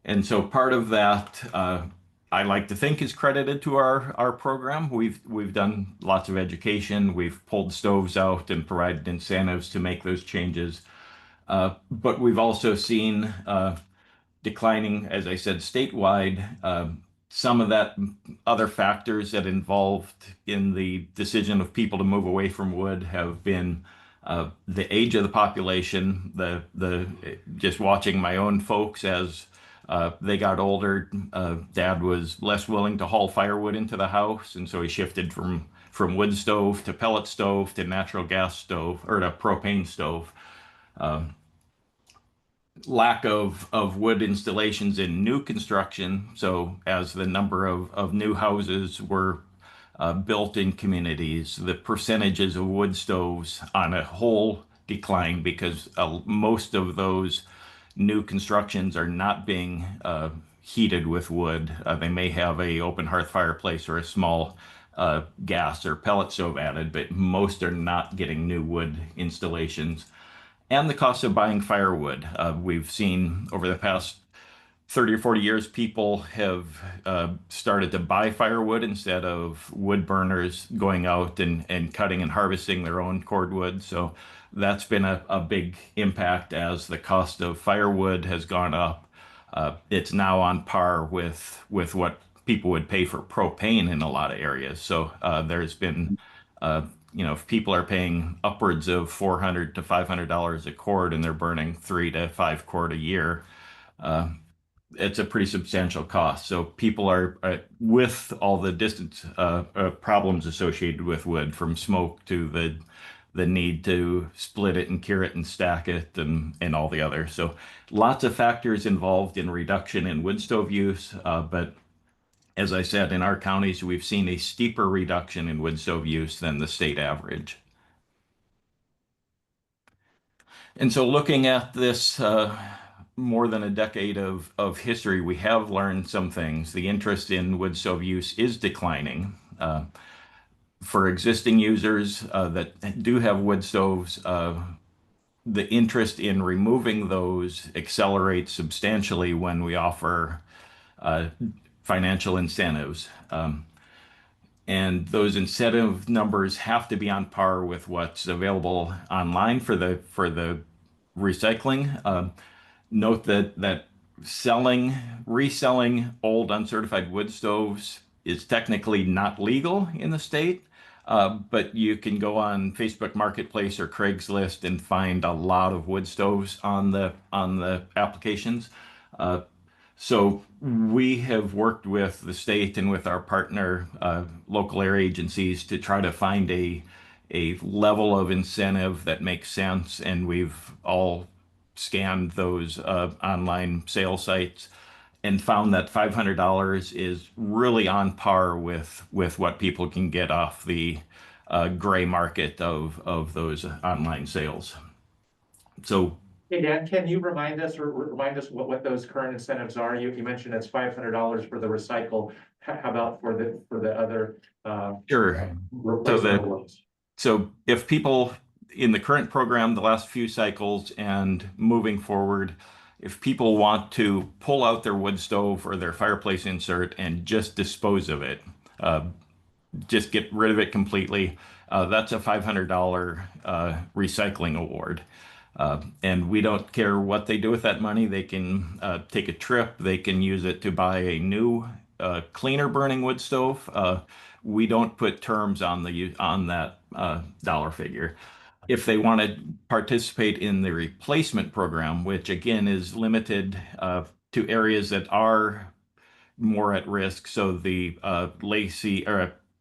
S12: And so part of that, I like to think, is credited to our program. We've done lots of education. We've pulled stoves out and provided incentives to make those changes. But we've also seen declining, as I said, statewide. Some of that other factors that involved in the decision of people to move away from wood have been the age of the population, the just watching my own folks as they got older. Dad was less willing to haul firewood into the house, and so he shifted from wood stove to pellet stove to natural gas stove or to propane stove. Lack of wood installations in new construction. So as the number of new houses were built in communities, the percentages of wood stoves on a whole decline because most of those new constructions are not being heated with wood. They may have a open hearth fireplace or a small gas or pellet stove added, but most are not getting new wood installations. And the cost of buying firewood. We've seen over the past 30 or 40 years, people have started to buy firewood instead of wood burners going out and cutting and harvesting their own cordwood. So that's been a big impact as the cost of firewood has gone up. It's now on par with what people would pay for propane in a lot of areas. So there's been if people are paying upwards of $400 to $500 a cord and they're burning 3 to 5 cord a year, it's a pretty substantial cost. So people are, with all the distance problems associated with wood, from smoke to the need to split it and cure it and stack it and all the others. So lots of factors involved in reduction in wood stove use, but as I said, in our counties, we've seen a steeper reduction in wood stove use than the state average. And so looking at this more than a decade of history, we have learned some things. The interest in wood stove use is declining. For existing users that do have wood stoves, the interest in removing those accelerates substantially when we offer financial incentives. And those incentive numbers have to be on par with what's available online for the recycling. Note that reselling old uncertified wood stoves is technically not legal in the state, but you can go on Facebook Marketplace or Craigslist and find a lot of wood stoves on the applications. So we have worked with the state and with our partner local air agencies to try to find a level of incentive that makes sense, and we've all scanned those online sales sites and found that $500 is really on par with what people can get off the gray market of those online sales. So.
S9: Hey, Dan, can you remind us what those current incentives are? You mentioned it's $500 for the recycle. How about for the other?
S12: Sure. So if people in the current program, the last few cycles and moving forward, if people want to pull out their wood stove or their fireplace insert and just dispose of it, just get rid of it completely, that's a $500 recycling award. And we don't care what they do with that money. They can take a trip. They can use it to buy a new, cleaner burning wood stove. We don't put terms on that dollar figure. If they want to participate in the replacement program, which again is limited to areas that are more at risk, so the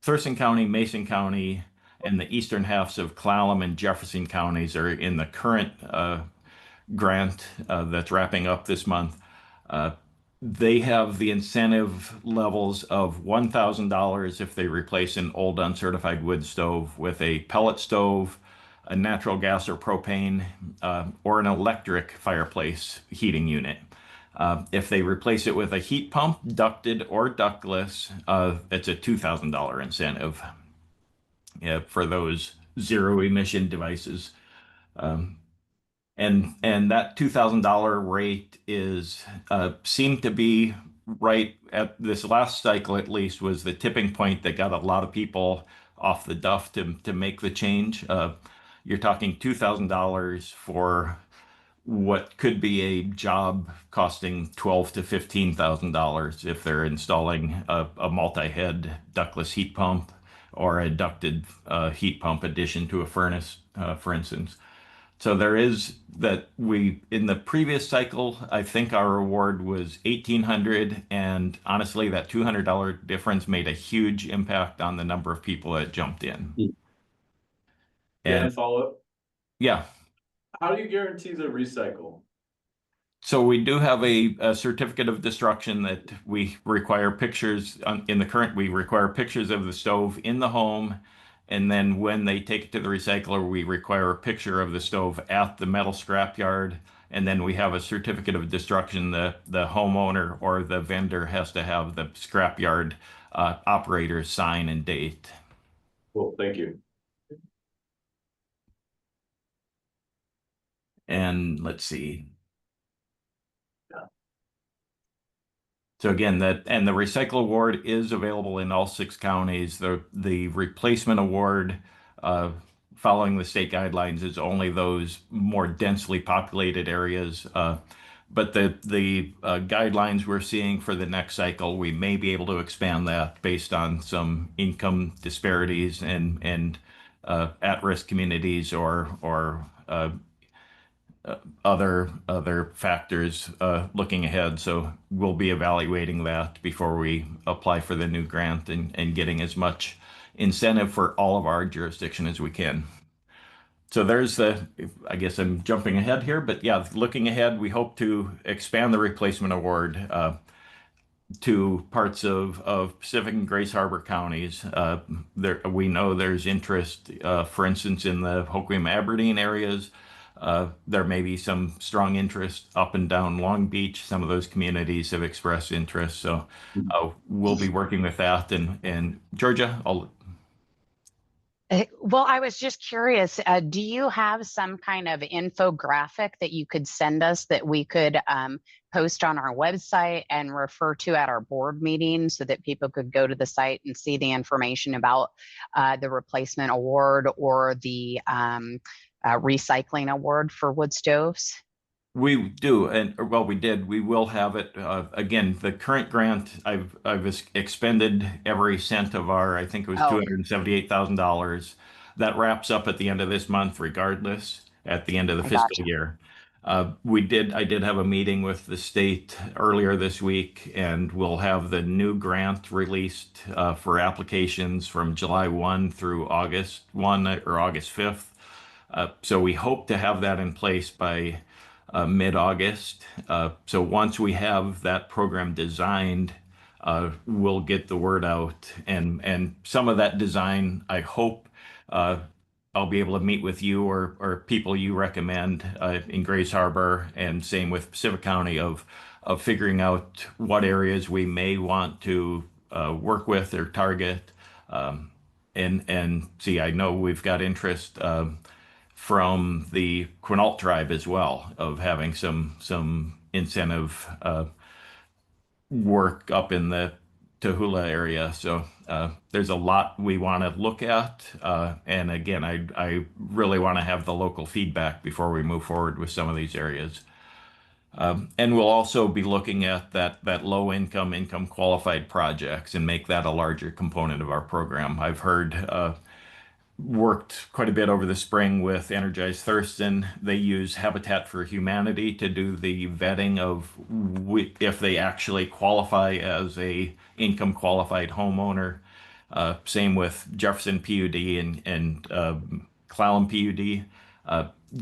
S12: Thurston County, Mason County, and the eastern halves of Clallam and Jefferson counties are in the current grant that's wrapping up this month. they have the incentive levels of $1,000 if they replace an old uncertified wood stove with a pellet stove, a natural gas or propane, or an electric fireplace heating unit. If they replace it with a heat pump, ducted or ductless, it's a $2,000 incentive, for those zero emission devices. And that $2,000 rate is seemed to be right at this last cycle, at least, was the tipping point that got a lot of people off the duff to make the change. You're talking $2,000 for what could be a job costing $12,000 to $15,000 if they're installing a multi-head ductless heat pump or a ducted heat pump addition to a furnace, for instance. So there is that in the previous cycle, I think our award was 1,800, and honestly, that $200 difference made a huge impact on the number of people that jumped in.
S1: And
S12: And
S1: follow up,
S12: yeah,
S1: how do you guarantee the recycle?
S12: so we do have a certificate of destruction that we require pictures in the current, we require pictures of the stove in the home. And then when they take it to the recycler, we require a picture of the stove at the metal scrapyard. And then we have a certificate of destruction. The homeowner or the vendor has to have the scrapyard operator sign and date.
S1: Cool, thank you.
S12: And let's see. So again, the recycle award is available in all 6 counties. The replacement award, following the state guidelines, is only those more densely populated areas. But the guidelines we're seeing for the next cycle, we may be able to expand that based on some income disparities and at-risk communities or other factors looking ahead. So we'll be evaluating that before we apply for the new grant and getting as much incentive for all of our jurisdiction as we can. So there's I guess I'm jumping ahead here, but yeah, looking ahead, we hope to expand the replacement award to parts of Pacific and Grace Harbor counties. We know there's interest, for instance, in the Hoquiam Aberdeen areas. There may be some strong interest up and down Long Beach. Some of those communities have expressed interest. So we'll be working with that. And Georgia,
S4: Well, I was just curious, do you have some kind of infographic that you could send us that we could post on our website and refer to at our board meeting so that people could go to the site and see the information about the replacement award or the recycling award for wood stoves?
S12: we do, and well, we did. We will have it again. The current grant, I've expended every cent of our. I think it was $278,000. That wraps up at the end of this month, regardless. At the end of the fiscal year, I did have a meeting with the state earlier this week, and we'll have the new grant released for applications from July 1 through August 1 or August 5th. So we hope to have that in place by mid-August. So once we have that program designed, we'll get the word out. And some of that design, I hope I'll be able to meet with you or people you recommend in Grace Harbor, and same with Pacific County, of figuring out what areas we may want to work with or target. And see, I know we've got interest from the Quinault tribe as well, of having some incentive work up in the Tahula area. So there's a lot we want to look at. And again, I really want to have the local feedback before we move forward with some of these areas. And we'll also be looking at that low income qualified projects and make that a larger component of our program. I've heard worked quite a bit over the spring with Energize Thurston. They use Habitat for Humanity to do the vetting of if they actually qualify as a income qualified homeowner. Same with Jefferson PUD and Clallam PUD.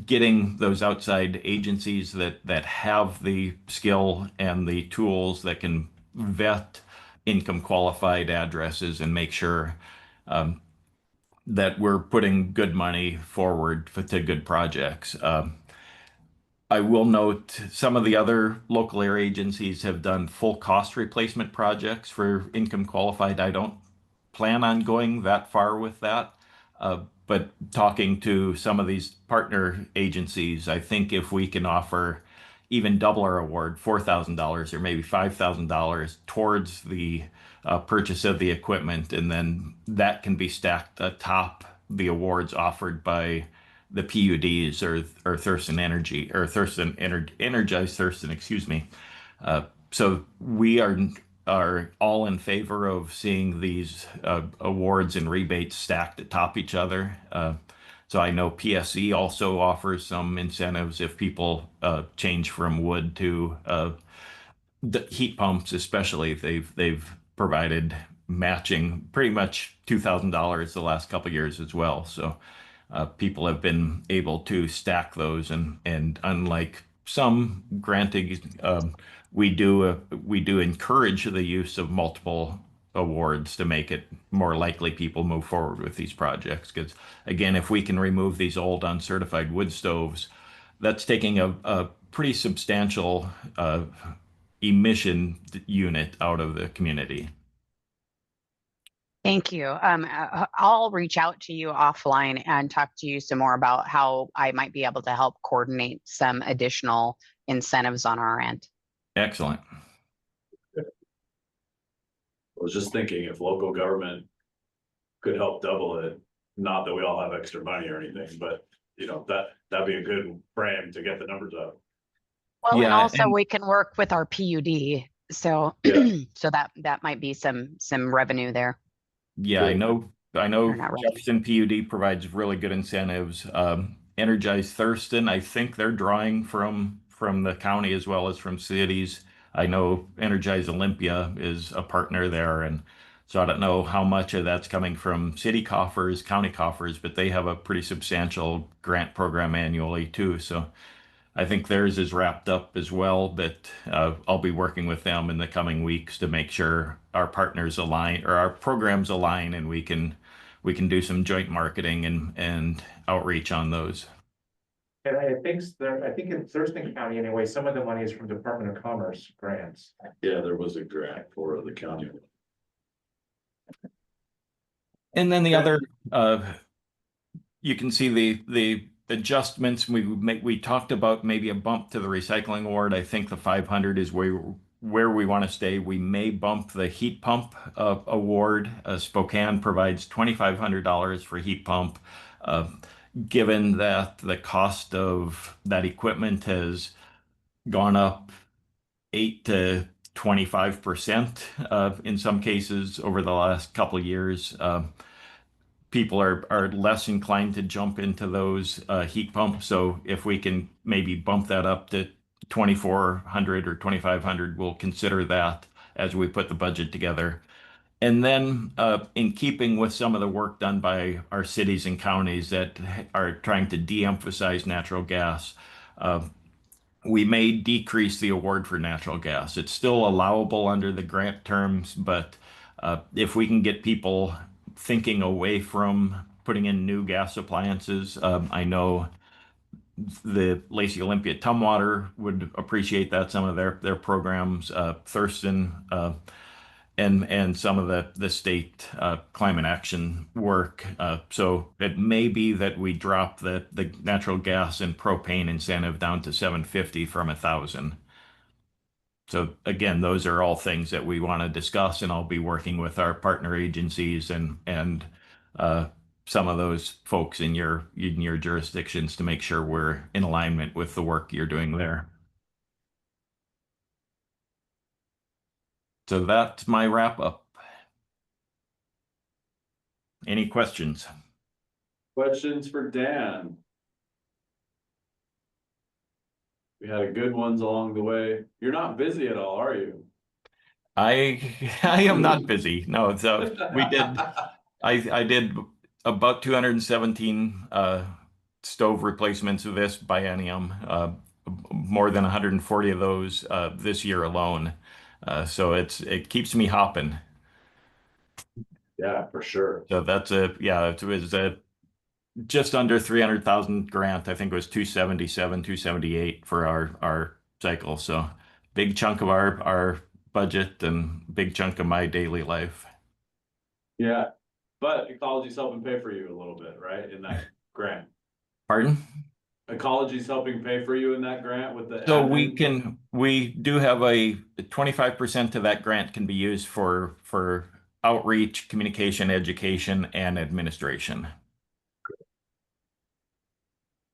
S12: getting those outside agencies that have the skill and the tools that can vet income qualified addresses and make sure that we're putting good money forward to good projects. I will note some of the other local air agencies have done full cost replacement projects for income qualified. I don't plan on going that far with that. But talking to some of these partner agencies, I think if we can offer even double our award, $4,000 or maybe $5,000 towards the purchase of the equipment, and then that can be stacked atop the awards offered by the PUDs or Thurston Energy or Energized Thurston, excuse me. So we are all in favor of seeing these awards and rebates stacked atop each other. So I know PSE also offers some incentives if people change from wood to the heat pumps, especially they've provided matching pretty much $2,000 the last couple of years as well. So people have been able to stack those, and unlike some granting, we do encourage the use of multiple awards to make it more likely people move forward with these projects. Because again, if we can remove these old uncertified wood stoves, that's taking a pretty substantial emission unit out of the community.
S4: Thank you. I'll reach out to you offline and talk to you some more about how I might be able to help coordinate some additional incentives on our end.
S12: Excellent.
S1: I was just thinking if local government could help double it, not that we all have extra money or anything, but you know, that'd be a good frame to get the numbers up.
S4: Well, and
S12: Yeah,
S4: also
S12: and-
S4: we can work with our PUD. So,
S1: Yeah.
S4: so that might be some revenue there.
S12: Yeah, I know
S4: Or not revenue.
S12: Jefferson PUD provides really good incentives. Energized Thurston, I think they're drawing from the county as well as from cities. I know Energized Olympia is a partner there, and so I don't know how much of that's coming from city coffers, county coffers, but they have a pretty substantial grant program annually too. So I think theirs is wrapped up as well, but I'll be working with them in the coming weeks to make sure our partners align or our programs align, and we can do some joint marketing and outreach on those.
S9: And I think in Thurston County anyway, some of the money is from Department of Commerce grants.
S1: Yeah, there was a grant for the county.
S12: And then the other, you can see the adjustments we talked about maybe a bump to the recycling award. I think the 500 is where we want to stay. We may bump the heat pump award. Spokane provides $2,500 for heat pump. Given that the cost of that equipment has gone up 8 to 25% in some cases over the last couple of years, people are less inclined to jump into those heat pumps. So if we can maybe bump that up to 2,400 or 2,500, we'll consider that as we put the budget together. And then in keeping with some of the work done by our cities and counties that are trying to de-emphasize natural gas, we may decrease the award for natural gas. It's still allowable under the grant terms, but if we can get people thinking away from putting in new gas appliances, I know the Lacey Olympia Tumwater would appreciate that, some of their programs, Thurston, and some of the state climate action work. So it may be that we drop the natural gas and propane incentive down to 750 from 1,000. So again, those are all things that we want to discuss, and I'll be working with our partner agencies and some of those folks in your jurisdictions to make sure we're in alignment with the work you're doing there. So that's my wrap up. Any questions?
S1: Questions for Dan? We had good ones along the way. You're not busy at all, are you?
S12: I am not busy. No, so we did. I did about 217 stove replacements of this biennium, more than 140 of those this year alone. So it keeps me hopping.
S1: Yeah, for sure.
S12: So it was a just under 300,000 grant. I think it was 277, 278 for our cycle. So big chunk of our budget and big chunk of my daily life.
S1: Yeah, but ecology's helping pay for you a little bit, right? In that grant.
S12: Pardon?
S1: Ecology's helping pay for you in that grant with the.
S12: So
S1: admin?
S12: we do have a 25% of that grant can be used for outreach, communication, education, and administration.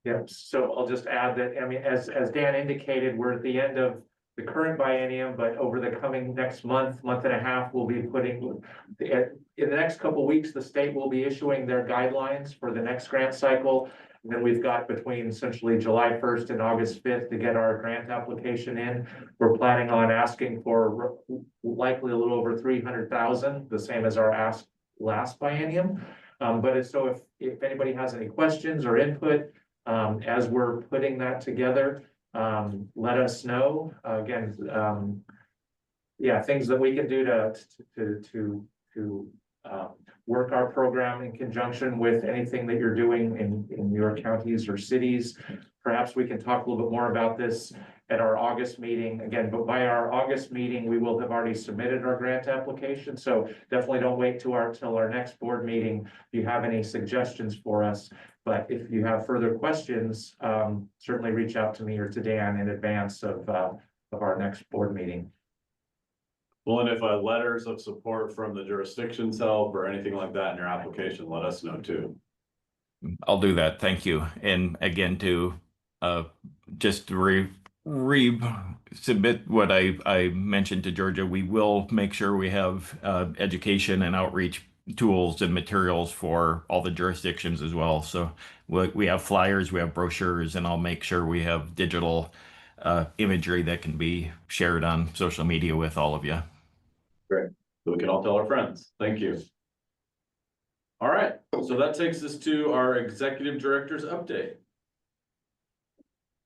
S9: Yep, so I'll just add that, I mean, as Dan indicated, we're at the end of the current biennium, but over the coming next month and a half, we'll be putting, in the next couple of weeks, the state will be issuing their guidelines for the next grant cycle. And then we've got between essentially July 1st and August 5th to get our grant application in. We're planning on asking for likely a little over 300,000, the same as our ask last biennium. So if anybody has any questions or input, as we're putting that together, let us know. Again, things that we can do to work our program in conjunction with anything that you're doing in your counties or cities. Perhaps we can talk a little bit more about this at our August meeting. Again, but by our August meeting, we will have already submitted our grant application. So definitely don't wait till our next board meeting if you have any suggestions for us. But if you have further questions, certainly reach out to me or to Dan in advance of our next board meeting.
S1: Well, and if letters of support from the jurisdictions help or anything like that in your application, let us know too.
S12: I'll do that. Thank you. And again, to just submit what I mentioned to Georgia, we will make sure we have education and outreach tools and materials for all the jurisdictions as well. So we have flyers, we have brochures, and I'll make sure we have digital imagery that can be shared on social media with all of you.
S1: Great. So we can all tell our friends. Thank you. All right, so that takes us to our executive director's update.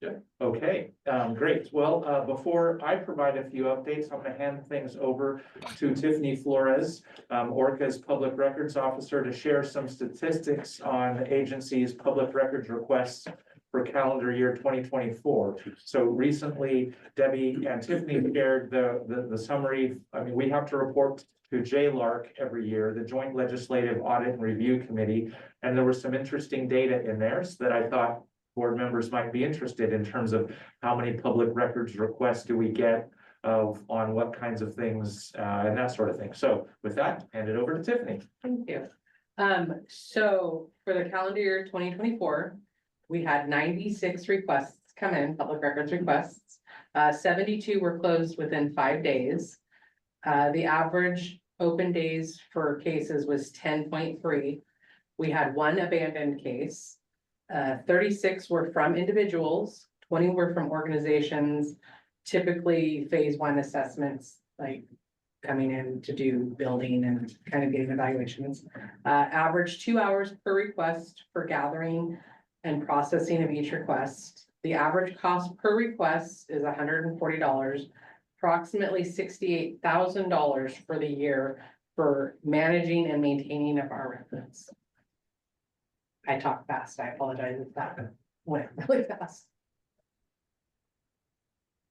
S1: Yeah.
S9: Okay, great. Well, before I provide a few updates, I'm going to hand things over to Tiffany Flores, ORCAA's public records officer, to share some statistics on the agency's public records requests for calendar year 2024. So recently, Debbie and Tiffany shared the summary. I mean, we have to report to JLARC every year, the Joint Legislative Audit and Review Committee, and there was some interesting data in there so that I thought board members might be interested in terms of how many public records requests do we get on what kinds of things and that sort of thing. So with that, hand it over to Tiffany.
S10: Thank you. So for the calendar year 2024, we had 96 requests come in, public records requests. 72 were closed within 5 days. The average open days for cases was 10.3. We had 1 abandoned case. 36 were from individuals, 20 were from organizations, typically phase 1 assessments, like coming in to do building and kind of getting evaluations. Average 2 hours per request for gathering and processing of each request. The average cost per request is $140, approximately $68,000 for the year for managing and maintaining of our records. I talk fast. I apologize if that went really fast.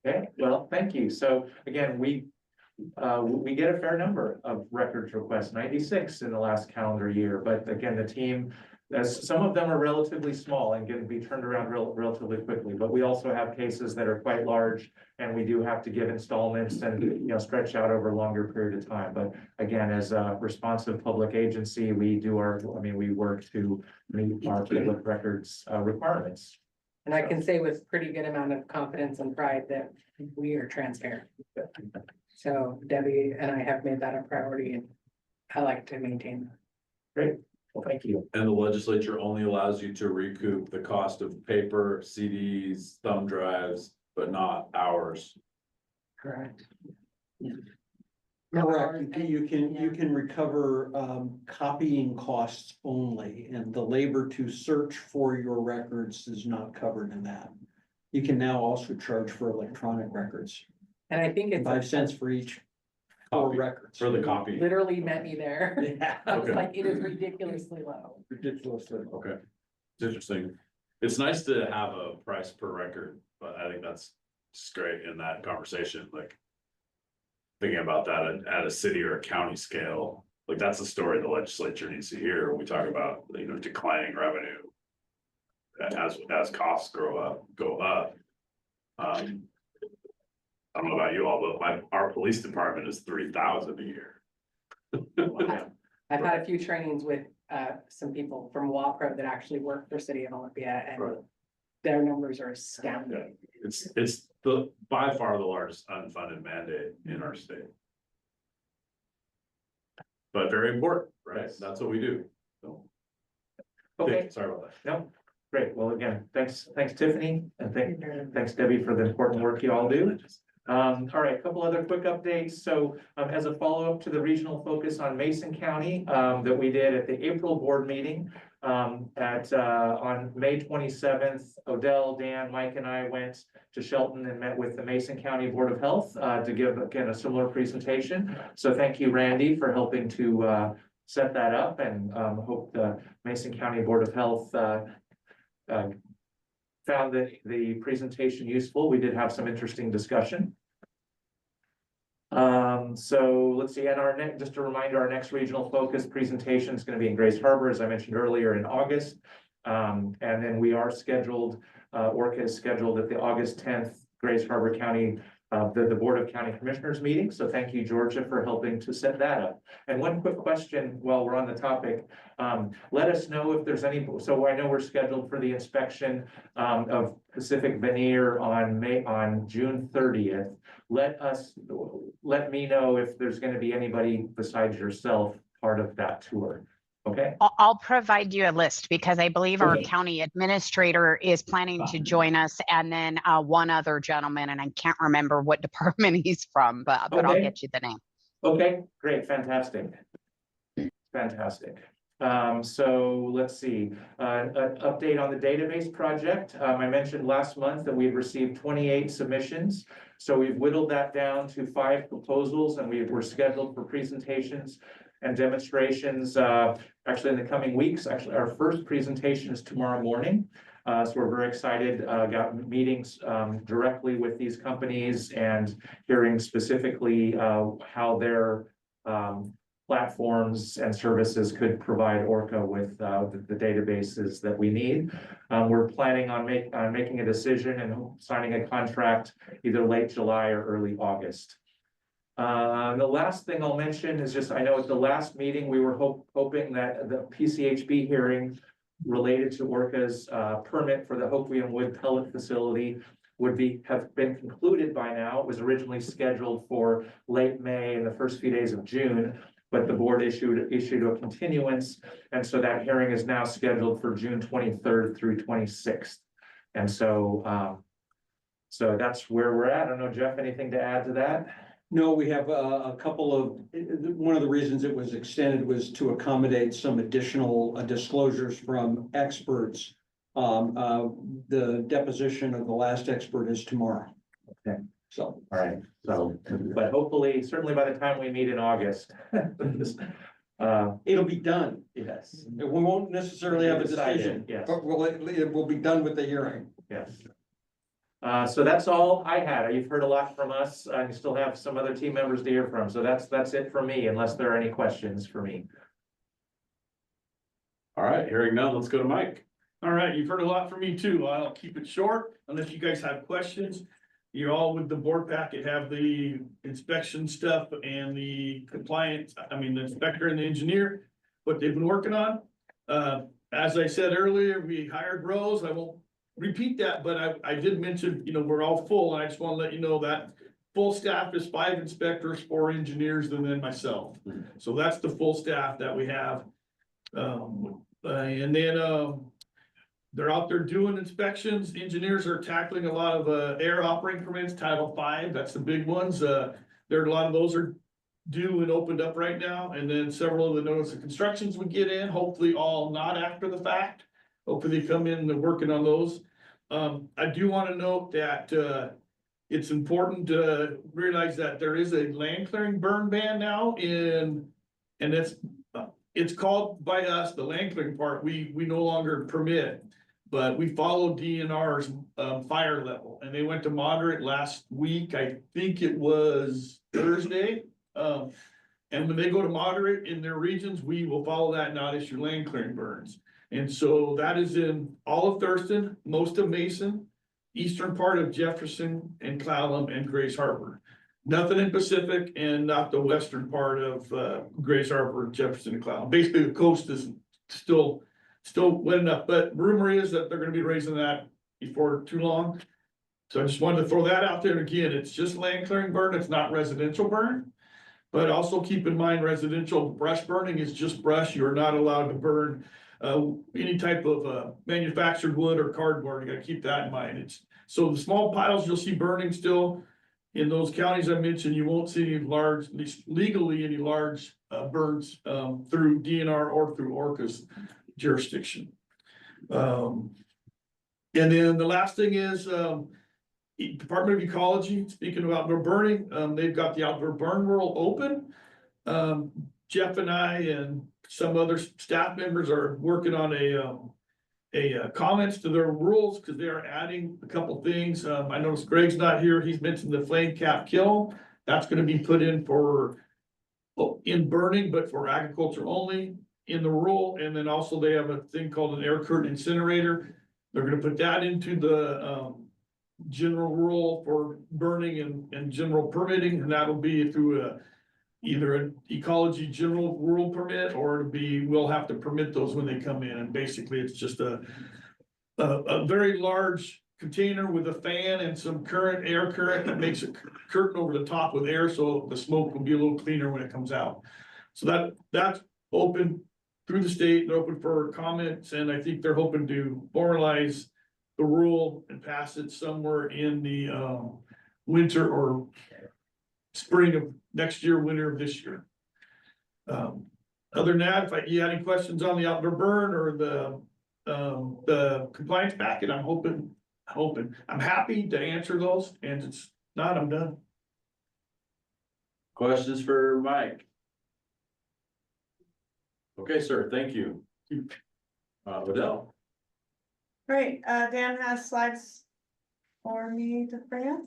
S9: Okay, well, thank you. So again, we get a fair number of records requests, 96 in the last calendar year. But again, the team, as some of them are relatively small and can be turned around relatively quickly. But we also have cases that are quite large, and we do have to give installments and stretch out over a longer period of time. But again, as a responsive public agency, we work to meet our public records requirements.
S10: And I can say with pretty good amount of confidence and pride that we are transparent. So Debbie and I have made that a priority, and I like to maintain that.
S9: Great. Well, thank you.
S1: And the legislature only allows you to recoup the cost of paper, CDs, thumb drives, but not hours.
S10: Correct.
S11: Correct, you can recover copying costs only, and the labor to search for your records is not covered in that. You can now also charge for electronic records,
S10: And I think it's
S11: 5 cents for each four
S1: Copy.
S11: records.
S1: For the copy.
S10: literally met me there.
S11: Yeah.
S10: I was
S1: Okay.
S10: like, it is ridiculously low.
S11: Ridiculously.
S1: Okay, it's interesting. It's nice to have a price per record, but I think that's just great in that conversation, like. Thinking about that at a city or a county scale, like that's a story the legislature needs to hear when we talk about, declining revenue. As costs go up. I don't know about you all, but our police department is 3,000 a year.
S10: I've had a few trainings with some people from WAPRO that actually work for City of Olympia, and
S1: Right.
S10: their numbers are astounding.
S1: It's by far the largest unfunded mandate in our state. But very important, right?
S9: Yes.
S1: That's what we do. So,
S9: Okay,
S1: sorry about that.
S9: no, great. Well, again, thanks Tiffany, and thanks Debbie for the important work you all do. All right, a couple other quick updates. So as a follow-up to the regional focus on Mason County that we did at the April board meeting on May 27th, Odell, Dan, Mike and I went to Shelton and met with the Mason County Board of Health to give again a similar presentation. So thank you, Randy, for helping to set that up, and hope the Mason County Board of Health found the presentation useful. We did have some interesting discussion. So let's see, and just a reminder, our next regional focus presentation is going to be in Grace Harbor, as I mentioned earlier, in August. And then we are scheduled, ORCAA is scheduled at the August 10th Grace Harbor County, the Board of County Commissioners meeting. So thank you, Georgia, for helping to set that up. And one quick question while we're on the topic, let us know if there's any, so I know we're scheduled for the inspection of Pacific Veneer on June 30th. Let me know if there's going to be anybody besides yourself part of that tour. Okay.
S4: I'll provide you a list because I believe our
S9: Okay.
S4: county administrator is planning to join us, and then one other gentleman, and I can't remember what department he's from, but I'll
S9: Okay.
S4: get you the name.
S9: Okay, great, fantastic. Fantastic. So let's see, an update on the database project. I mentioned last month that we've received 28 submissions. So we've whittled that down to 5 proposals, and we're scheduled for presentations and demonstrations actually in the coming weeks. Actually, our first presentation is tomorrow morning. So we're very excited, got meetings directly with these companies and hearing specifically how their platforms and services could provide ORCAA with the databases that we need. We're planning on making a decision and signing a contract either late July or early August. The last thing I'll mention is just, I know at the last meeting, we were hoping that the PCHB hearing related to ORCAA's permit for the Hoquiam Wood Pellet Facility would have been concluded by now. It was originally scheduled for late May and the first few days of June, but the board issued a continuance. And so that hearing is now scheduled for June 23rd through 26th. And so, so that's where we're at. I don't know, Jeff, anything to add to that?
S11: No, we have a couple of, one of the reasons it was extended was to accommodate some additional disclosures from experts. The deposition of the last expert is tomorrow.
S9: Okay.
S11: So.
S9: All right, so, but hopefully, certainly by the time we meet in August.
S11: It'll be done.
S9: Yes,
S11: We won't necessarily have a decision,
S9: Yes.
S11: but it will be done with the hearing.
S9: yes. So that's all I had. You've heard a lot from us. I still have some other team members to hear from. So that's it for me, unless there are any questions for me.
S1: All right, hearing none, let's go to Mike.
S6: All right, you've heard a lot from me too. I'll keep it short unless you guys have questions. You all with the board packet have the inspection stuff and the compliance, the inspector and the engineer, what they've been working on. As I said earlier, we hired Rose. I won't repeat that, but I did mention, we're all full, and I just want to let you know that full staff is 5 inspectors, 4 engineers, and then myself. So that's the full staff that we have. And then, they're out there doing inspections. Engineers are tackling a lot of air operating permits, Title V. That's the big ones. A lot of those are due and opened up right now, and then several of the notice of constructions we get in, hopefully all not after the fact. Hopefully they come in and they're working on those. I do wanna note that, it's important to realize that there is a land clearing burn ban now and it's called by us, the land clearing part, we no longer permit. But we follow DNR's fire level, and they went to moderate last week, I think it was Thursday. And when they go to moderate in their regions, we will follow that, not issue land clearing burns. And so that is in all of Thurston, most of Mason, eastern part of Jefferson and Clallam and Grace Harbor. Nothing in Pacific and not the western part of Grace Harbor, Jefferson and Clallam. Basically, the coast is still wet enough, but rumor is that they're gonna be raising that before too long. So I just wanted to throw that out there. Again, it's just land clearing burn, it's not residential burn. But also keep in mind, residential brush burning is just brush. You're not allowed to burn any type of manufactured wood or cardboard. You gotta keep that in mind. So the small piles you'll see burning still in those counties I mentioned, you won't see any large, at least legally, any large burns through DNR or through ORCAA's jurisdiction. And then the last thing is Department of Ecology, speaking of outdoor burning, they've got the outdoor burn world open. Jeff and I and some other staff members are working on a comments to their rules because they are adding a couple things. I noticed Greg's not here. He's mentioned the flame cap kill. That's gonna be put in in burning, but for agriculture only in the rule. And then also they have a thing called an air curtain incinerator. They're gonna put that into the general rule for burning and general permitting, and that'll be through either an ecology general rule permit, or we'll have to permit those when they come in. And basically it's just a very large container with a fan and some air current that makes a curtain over the top with air, so the smoke will be a little cleaner when it comes out. So that's open through the state. They're open for comments, and I think they're hoping to formalize the rule and pass it somewhere in the winter or spring of next year, winter of this year. Other than that, if you had any questions on the outdoor burn or the compliance packet, I'm happy to answer those, and it's not, I'm done.
S1: Questions for Mike? Okay, sir, thank you. Liddell.
S14: Great, Dan has slides for me to bring up.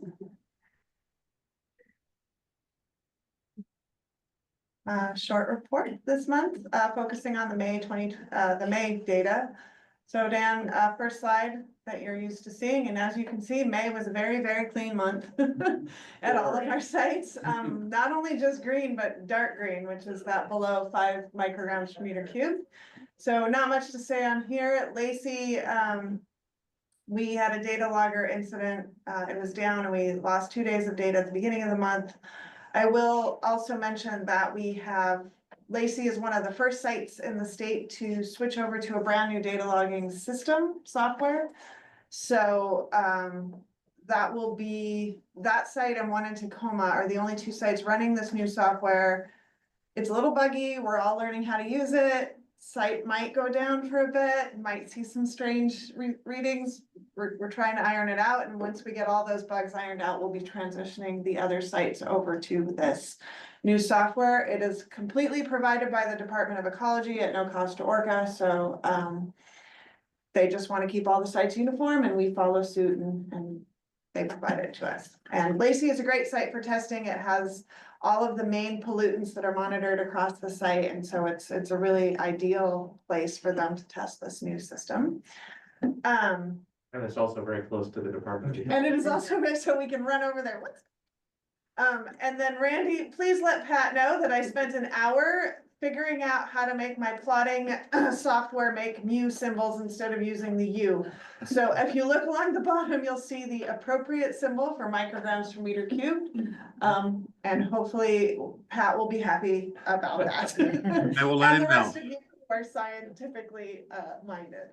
S14: Short report this month, focusing on the May data. So Dan, first slide that you're used to seeing, and as you can see, May was a very, very clean month at all of our sites. Not only just green, but dark green, which is that below 5 micrograms per meter cube. So not much to say on here. At Lacey, we had a data logger incident. It was down and we lost 2 days of data at the beginning of the month. I will also mention that Lacey is one of the first sites in the state to switch over to a brand new data logging system software. So that site and one in Tacoma are the only 2 sites running this new software. It's a little buggy. We're all learning how to use it. Site might go down for a bit, might see some strange readings. We're trying to iron it out. And once we get all those bugs ironed out, we'll be transitioning the other sites over to this new software. It is completely provided by the Department of Ecology at no cost to ORCAA. So they just want to keep all the sites uniform, and we follow suit and they provide it to us. And Lacey is a great site for testing. It has all of the main pollutants that are monitored across the site. And so it's a really ideal place for them to test this new system.
S9: And it's also very close to the Department of Health.
S14: And it is also so we can run over there. And then Randy, please let Pat know that I spent an hour figuring out how to make my plotting software make mu symbols instead of using the U. So if you look along the bottom, you'll see the appropriate symbol for micrograms per meter cubed. And hopefully Pat will be happy about that.
S3: I will let him know.
S14: And the rest of you who are scientifically minded.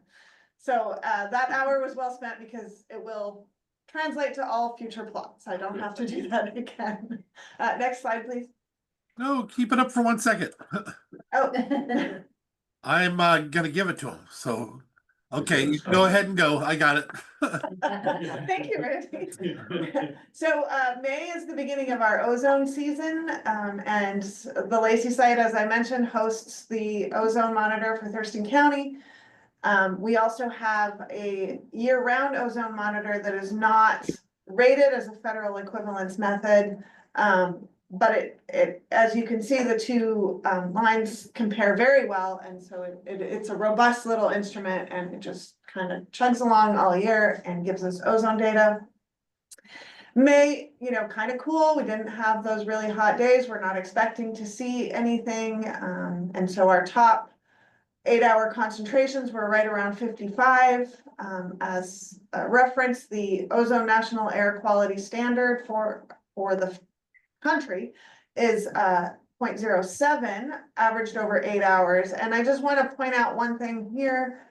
S14: So that hour was well spent because it will translate to all future plots. I don't have to do that again. Next slide, please.
S15: No, keep it up for 1 second.
S14: Oh,
S15: I'm gonna give it to him, so, okay, you go ahead and go, I got it.
S14: thank you, Randy. So, May is the beginning of our ozone season, and the Lacey site, as I mentioned, hosts the ozone monitor for Thurston County. We also have a year-round ozone monitor that is not rated as a federal equivalence method. But it, as you can see, the two lines compare very well, and so it's a robust little instrument, and it just kind of chugs along all year and gives us ozone data. May, kind of cool. We didn't have those really hot days. We're not expecting to see anything, and so our top 8-hour concentrations were right around 55. As a reference, the Ozone National Air Quality Standard for the country is 0.07 averaged over 8 hours. And I just want to point out one thing here.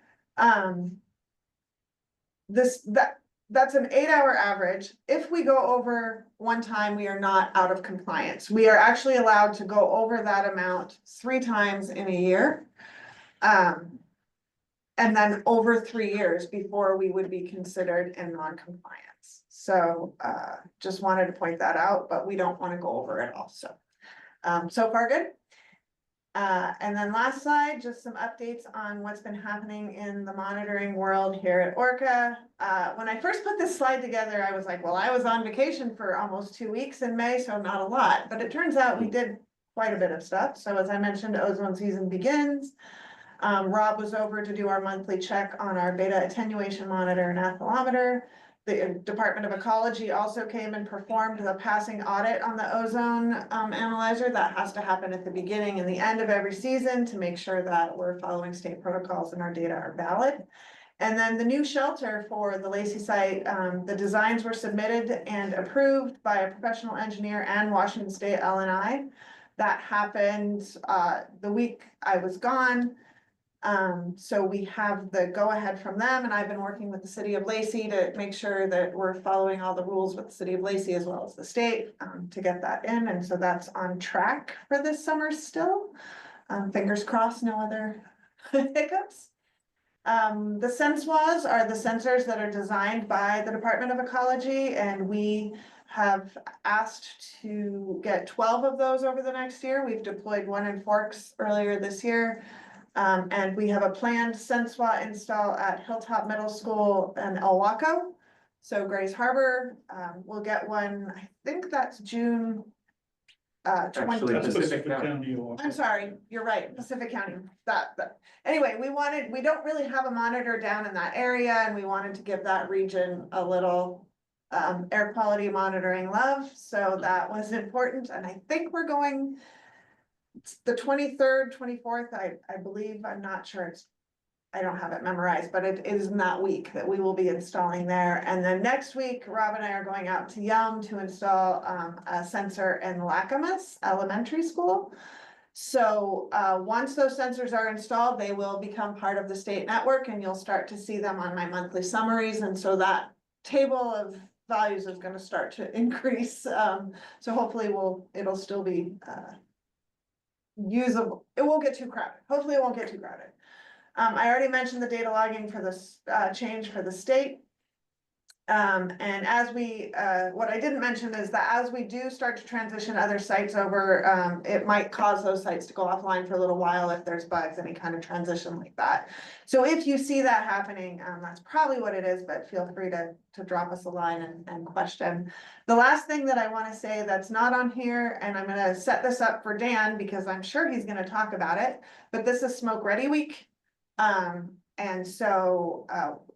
S14: That's an 8-hour average. If we go over one time, we are not out of compliance. We are actually allowed to go over that amount 3 times in a year. And then over 3 years before we would be considered in non-compliance. So just wanted to point that out, but we don't want to go over it also. So far good. And then last slide, just some updates on what's been happening in the monitoring world here at ORCAA. When I first put this slide together, I was like, well, I was on vacation for almost 2 weeks in May, so not a lot, but it turns out we did quite a bit of stuff. So as I mentioned, ozone season begins. Rob was over to do our monthly check on our beta attenuation monitor and atherometer. The Department of Ecology also came and performed the passing audit on the ozone analyzer. That has to happen at the beginning and the end of every season to make sure that we're following state protocols and our data are valid. And then the new shelter for the Lacey site, the designs were submitted and approved by a professional engineer and Washington State L&I. That happened the week I was gone. So we have the go-ahead from them, and I've been working with the city of Lacey to make sure that we're following all the rules with the city of Lacey as well as the state to get that in, and so that's on track for this summer still. Fingers crossed, no other hiccups. The SenseWAs are the sensors that are designed by the Department of Ecology, and we have asked to get 12 of those over the next year. We've deployed one in Forks earlier this year. And we have a planned SenseWA install at Hilltop Middle School in El Waco. So Grays Harbor, we'll get one, I think that's June 20.
S9: Pacific County.
S14: I'm sorry, you're right, Pacific County. Anyway, we don't really have a monitor down in that area, and we wanted to give that region a little air quality monitoring love. So that was important, and I think we're going the 23rd, 24th, I believe, I'm not sure, I don't have it memorized, but it is in that week that we will be installing there. And then next week, Rob and I are going out to Yelm to install a sensor in Lacamas Elementary School. So once those sensors are installed, they will become part of the state network, and you'll start to see them on my monthly summaries. And so that table of values is going to start to increase. So hopefully it'll still be usable. It won't get too crowded. Hopefully it won't get too crowded. I already mentioned the data logging for this change for the state. And as we, what I didn't mention is that as we do start to transition other sites over, it might cause those sites to go offline for a little while if there's bugs, any kind of transition like that. So if you see that happening, that's probably what it is, but feel free to drop us a line and question. The last thing that I want to say that's not on here, and I'm going to set this up for Dan because I'm sure he's going to talk about it, but this is Smoke Ready Week. And so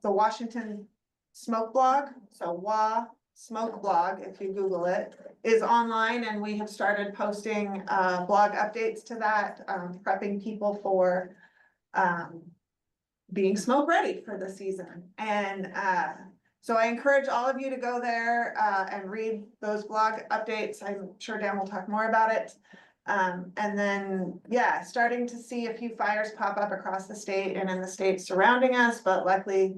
S14: the Washington Smoke blog, so WA Smoke blog, if you Google it, is online, and we have started posting blog updates to that, prepping people for being smoke ready for the season. And so I encourage all of you to go there and read those blog updates. I'm sure Dan will talk more about it. And then, yeah, starting to see a few fires pop up across the state and in the states surrounding us, but luckily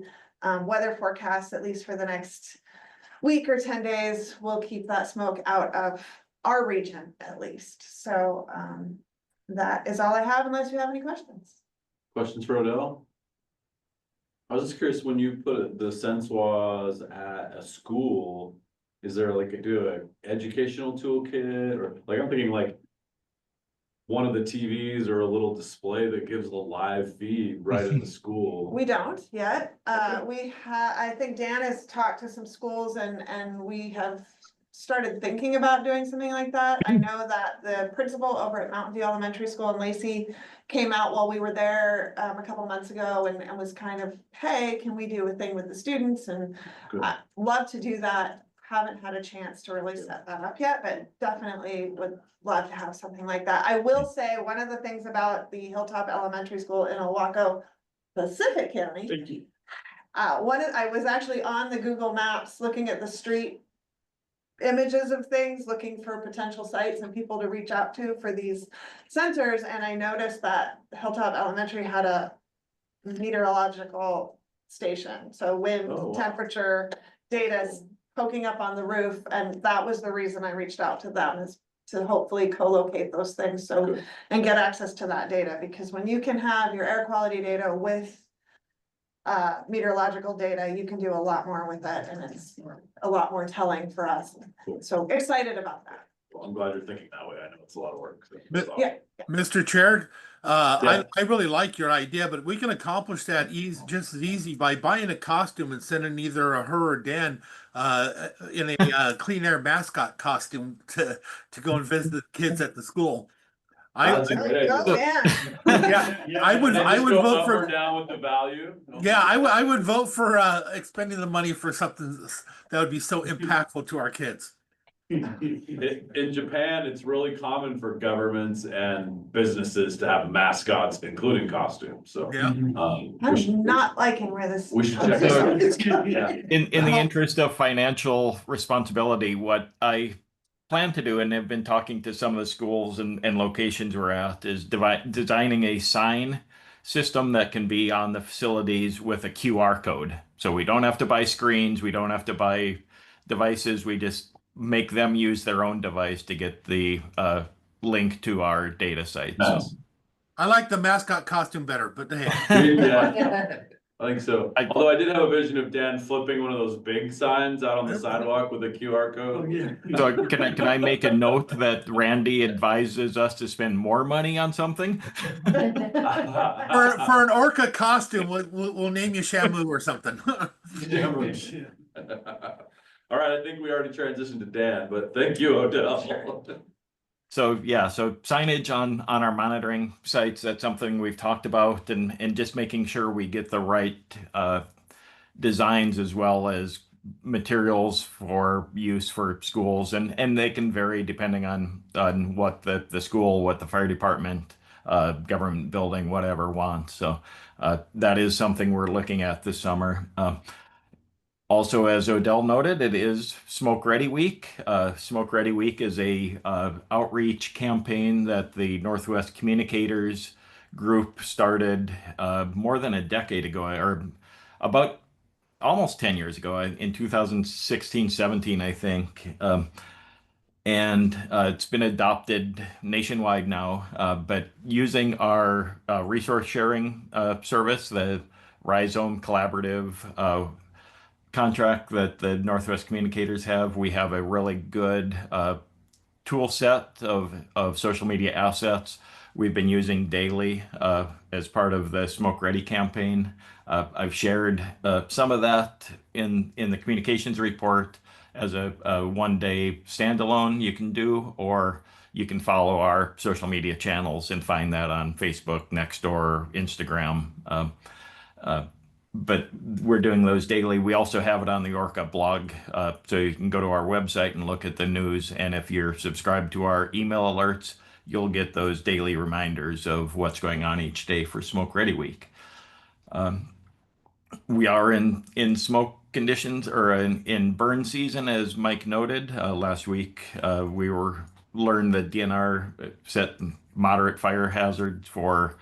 S14: weather forecasts, at least for the next week or 10 days, will keep that smoke out of our region at least. So, that is all I have unless you have any questions.
S1: Questions for Odell? I was just curious, when you put the Sensuas at a school, is there like a educational toolkit, or like, I'm thinking like one of the TVs or a little display that gives a live feed right at the school?
S14: We don't yet. I think Dan has talked to some schools and we have started thinking about doing something like that. I know that the principal over at Mountain View Elementary School in Lacey came out while we were there a couple months ago and was kind of, hey, can we do a thing with the students? And I love to do that. Haven't had a chance to really set that up yet, but definitely would love to have something like that. I will say one of the things about the Hilltop Elementary School in Owaco, Pacific County.
S1: Thank you.
S14: I was actually on the Google Maps looking at the street images of things, looking for potential sites and people to reach out to for these centers, and I noticed that Hilltop Elementary had a meteorological station, so wind,
S1: Oh, wow.
S14: temperature, data poking up on the roof, and that was the reason I reached out to them, is to hopefully co-locate those things, so
S1: Good.
S14: and get access to that data, because when you can have your air quality data with meteorological data, you can do a lot more with it, and it's a lot more telling for us.
S1: Cool.
S14: So excited about that.
S1: Well, I'm glad you're thinking that way. I know it's a lot of work. So
S15: But-
S1: that's awesome.
S14: Yeah.
S15: Mr. Chair,
S1: Yeah.
S15: I really like your idea, but we can accomplish that just as easy by buying a costume and sending either a her or Dan in a clean air mascot costume to go and visit the kids at the school.
S1: That's a great
S14: Go,
S1: idea.
S14: Dan.
S15: Yeah, I would
S1: And then just go
S15: vote
S1: up
S15: for.
S1: or down with the value.
S15: Yeah, I would vote for expending the money for something that would be so impactful to our kids.
S1: In Japan, it's really common for governments and businesses to have mascots, including costumes, so.
S15: Yeah.
S14: I'm not liking where this.
S1: We should check this out. Yeah.
S12: In the interest of financial responsibility, what I plan to do, and have been talking to some of the schools and locations we're at, is designing a sign system that can be on the facilities with a QR code. So we don't have to buy screens, we don't have to buy devices, we just make them use their own device to get the link to our data site. So
S1: Nice.
S15: I like the mascot costume better, but hey.
S1: Yeah, I think so. Although I did have a vision of Dan flipping one of those big signs out on the sidewalk with a QR code.
S12: So can I make a note that Randy advises us to spend more money on something?
S15: For an ORCAA costume, we'll name you Shamu or something.
S1: All right, I think we already transitioned to Dan, but thank you, Odell.
S12: So yeah, so signage on our monitoring sites, that's something we've talked about, and just making sure we get the right designs as well as materials for use for schools, and they can vary depending on what the school, what the fire department, government building, whatever wants. So that is something we're looking at this summer. Also, as Odell noted, it is Smoke Ready Week. Smoke Ready Week is a outreach campaign that the Northwest Communicators group started more than a decade ago, or about almost 10 years ago, in 2016, 17, I think. And it's been adopted nationwide now, but using our resource sharing service, the Rhizome Collaborative contract that the Northwest Communicators have, we have a really good tool set of social media assets we've been using daily as part of the Smoke Ready campaign. I've shared some of that in the communications report as a one-day standalone you can do, or you can follow our social media channels and find that on Facebook, Nextdoor, Instagram. But we're doing those daily. We also have it on the ORCAA blog, so you can go to our website and look at the news. And if you're subscribed to our email alerts, you'll get those daily reminders of what's going on each day for Smoke Ready Week. We are in smoke conditions, or in burn season, as Mike noted. Last week, we learned that DNR set moderate fire hazards for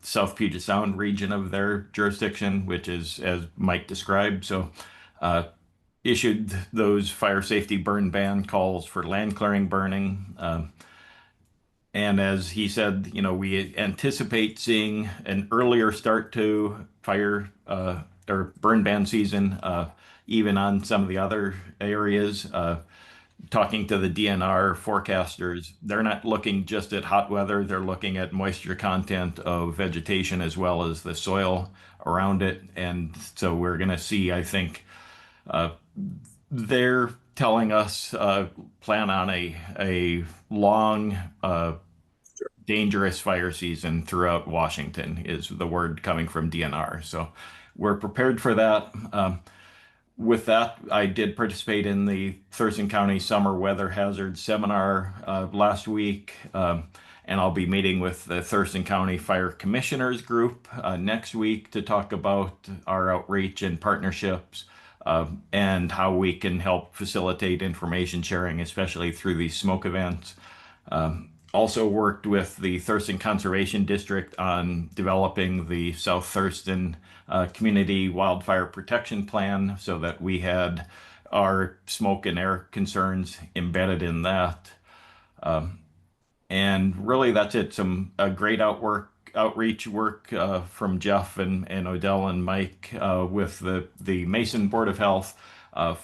S12: South Puget Sound region of their jurisdiction, which is as Mike described. So issued those fire safety burn ban calls for land clearing burning. And as he said, we anticipate seeing an earlier start to fire or burn ban season, even on some of the other areas. Talking to the DNR forecasters, they're not looking just at hot weather, they're looking at moisture content of vegetation as well as the soil around it. And so we're going to see, I think, they're telling us plan on a long, dangerous fire season throughout Washington is the word coming from DNR. So we're prepared for that. With that, I did participate in the Thurston County Summer Weather Hazard Seminar last week, and I'll be meeting with the Thurston County Fire Commissioners Group next week to talk about our outreach and partnerships and how we can help facilitate information sharing, especially through these smoke events. Also worked with the Thurston Conservation District on developing the South Thurston Community Wildfire Protection Plan so that we had our smoke and air concerns embedded in that. And really that's it. Some great outreach work from Jeff and Odell and Mike with the Mason Board of Health.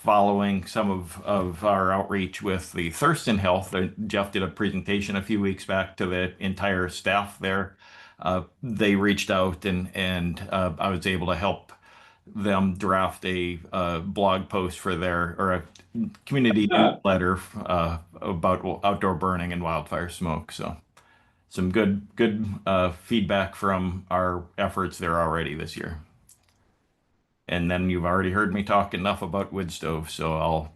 S12: Following some of our outreach with the Thurston Health, Jeff did a presentation a few weeks back to the entire staff there. They reached out and I was able to help them draft a blog post for or a community newsletter about outdoor burning and wildfire smoke. So some good feedback from our efforts there already this year. And then you've already heard me talk enough about wood stove, so I'll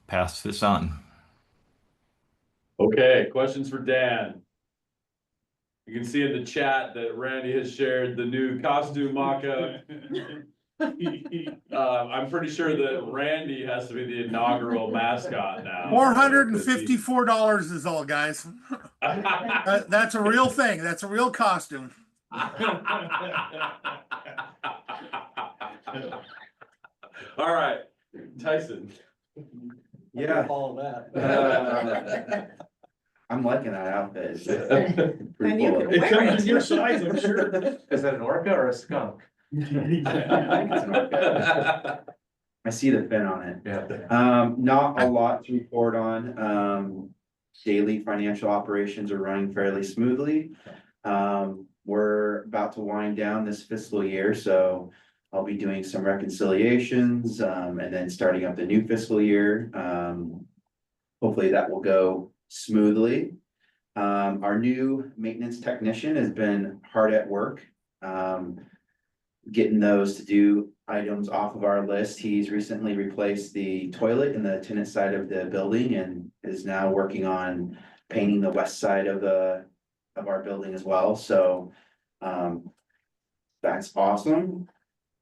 S12: pass this on.
S1: Okay, questions for Dan? You can see in the chat that Randy has shared the new costume mock-up. I'm pretty sure that Randy has to be the inaugural mascot now.
S15: $454 is all, guys. That's a real thing. That's a real costume.
S1: All right, Tyson.
S13: Yeah.
S11: All that.
S13: I'm liking that outfit.
S14: And you can
S6: It
S14: wear
S6: comes in your
S14: it.
S6: size, I'm sure.
S9: Is that an orca or a skunk?
S13: I see the fin on it.
S9: Yeah.
S13: Not a lot to report on. Daily financial operations are running fairly smoothly. We're about to wind down this fiscal year, so I'll be doing some reconciliations, and then starting up the new fiscal year. Hopefully that will go smoothly. Our new maintenance technician has been hard at work, getting those to do items off of our list. He's recently replaced the toilet in the tenant side of the building and is now working on painting the west side of our building as well. So that's awesome.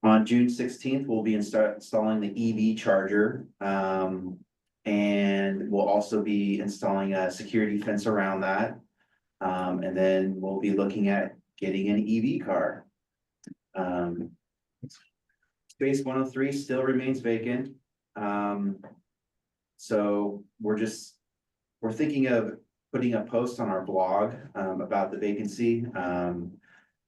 S13: On June 16th, we'll be installing the EV charger. And we'll also be installing a security fence around that. And then we'll be looking at getting an EV car. Space 103 still remains vacant. So we're thinking of putting a post on our blog about the vacancy.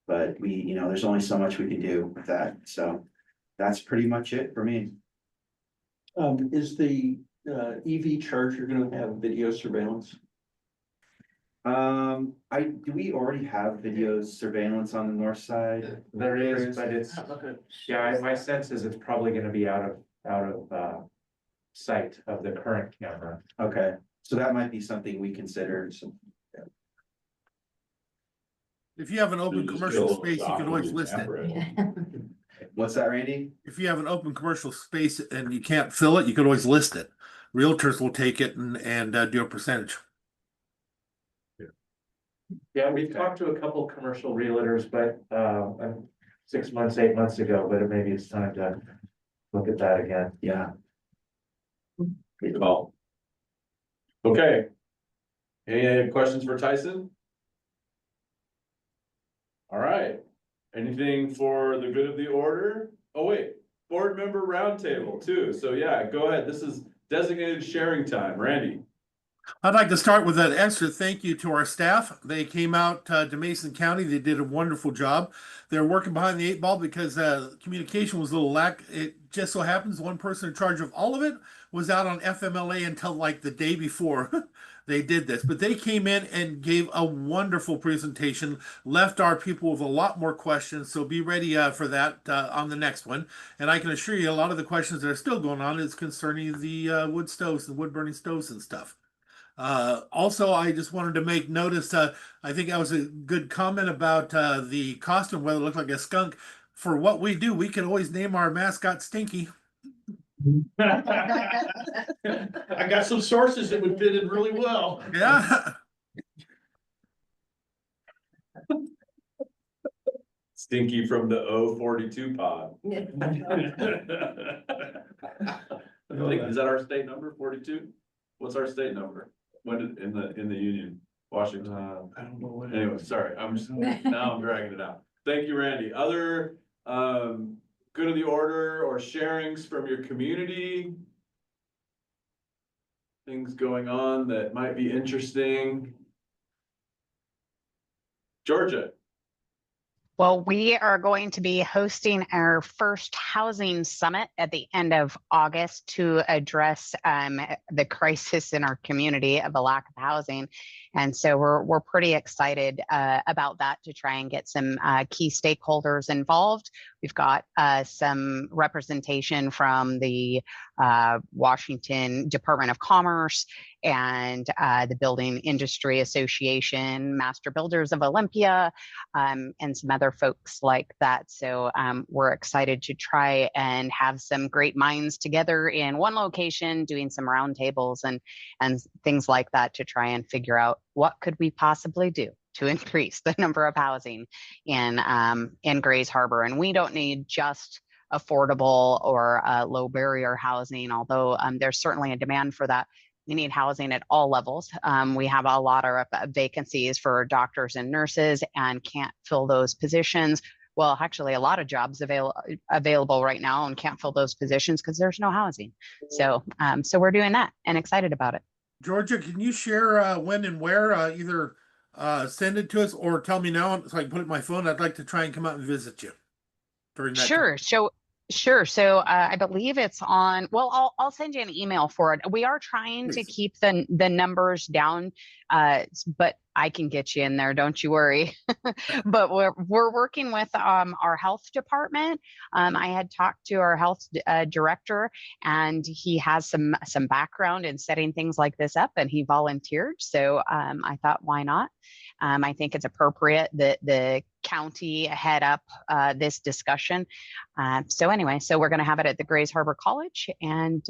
S13: But there's only so much we can do with that. So that's pretty much it for me.
S11: Is the EV charger gonna have video surveillance?
S13: Do we already have video surveillance on the north side?
S9: There is, but it's, yeah, my sense is it's probably gonna be out of sight of the current camera.
S13: Okay, so that might be something we consider. So,
S15: If you have an open commercial space, you can always list it.
S13: what's that, Randy?
S15: If you have an open commercial space and you can't fill it, you can always list it. Realtors will take it and do a percentage.
S9: Yeah, we've talked to a couple commercial realtors, but 6 months, 8 months ago, but maybe it's time to look at that again.
S13: Yeah.
S1: Good call. Okay. Any questions for Tyson? All right. Anything for the good of the order? Oh, wait. board member roundtable too. So yeah, go ahead. This is designated sharing time. Randy.
S15: I'd like to start with an extra thank you to our staff. They came out to Mason County. They did a wonderful job. They're working behind the 8 ball because communication was a little lack. It just so happens one person in charge of all of it was out on FMLA until like the day before they did this. But they came in and gave a wonderful presentation, left our people with a lot more questions. So be ready for that on the next one. And I can assure you a lot of the questions that are still going on is concerning the wood stoves, the wood burning stoves and stuff. Also, I just wanted to make notice, I think that was a good comment about the costume, whether it looked like a skunk. For what we do, we can always name our mascot Stinky.
S6: I got some sources that would fit in really well.
S15: Yeah.
S1: Stinky from the O42 pod. I think, is that our state number, 42? What's our state number? When in the Union, Washington?
S6: I don't know what.
S1: Anyway, sorry, I'm just, now I'm dragging it out. Thank you, Randy. Other, good of the order or sharings from your community? Things going on that might be interesting? Georgia.
S4: Well, we are going to be hosting our first housing summit at the end of August to address the crisis in our community of a lack of housing. And so we're pretty excited about that to try and get some key stakeholders involved. We've got some representation from the Washington Department of Commerce and the Building Industry Association, Master Builders of Olympia, and some other folks like that. So we're excited to try and have some great minds together in one location, doing some roundtables and things like that to try and figure out what could we possibly do to increase the number of housing in Grays Harbor. And we don't need just affordable or low barrier housing, although there's certainly a demand for that. We need housing at all levels. We have a lot of vacancies for doctors and nurses and can't fill those positions. Well, actually, a lot of jobs available right now and can't fill those positions because there's no housing. So we're doing that and excited about it.
S15: Georgia, can you share when and where? Either send it to us or tell me now so I can put it in my phone. I'd like to try and come out and visit you during that
S4: Sure.
S15: time.
S4: Sure. So I believe it's on, well, I'll send you an email for it. We are trying to keep the numbers down, but I can get you in there. Don't you worry. But we're working with our health department. I had talked to our health director, and he has some background in setting things like this up, and he volunteered. So I thought, why not? I think it's appropriate that the county head up this discussion. So anyway, so we're going to have it at the Grays Harbor College. And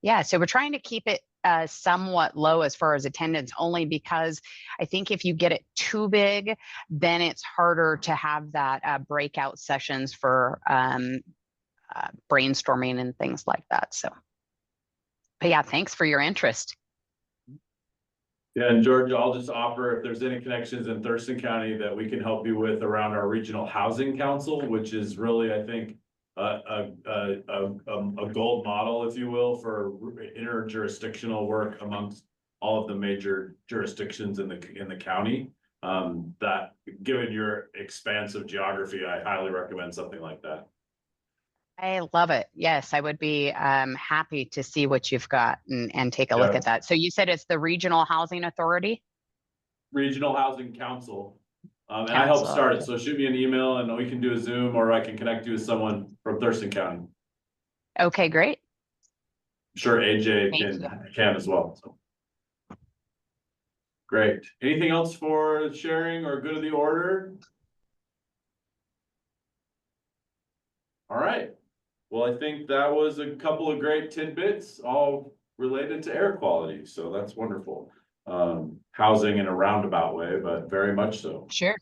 S4: yeah, so we're trying to keep it somewhat low as far as attendance, only because I think if you get it too big, then it's harder to have that breakout sessions for brainstorming and things like that. So, but yeah, thanks for your interest.
S1: Yeah, and Georgia, I'll just offer if there's any connections in Thurston County that we can help you with around our regional housing council, which is really, I think, a gold model, if you will, for interjurisdictional work amongst all of the major jurisdictions in the county. That, given your expansive geography, I highly recommend something like that.
S4: I love it. Yes, I would be happy to see what you've got and take a look at that. So you said it's the Regional Housing Authority?
S1: Regional Housing Council. And I helped start it. So shoot me an email and we can do a Zoom, or I can connect you with someone from Thurston County.
S4: Okay, great.
S1: I'm sure AJ can as well. So. Great. Anything else for sharing or good of the order? All right. Well, I think that was a couple of great tidbits, all related to air quality. So that's wonderful. Housing in a roundabout way, but very much so.
S4: Sure.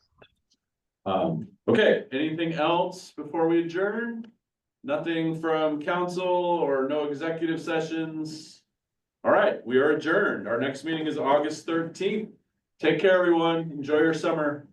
S1: Okay. Anything else before we adjourn? Nothing from council or no executive sessions? All right. We are adjourned. Our next meeting is August 13th. Take care, everyone. Enjoy your summer.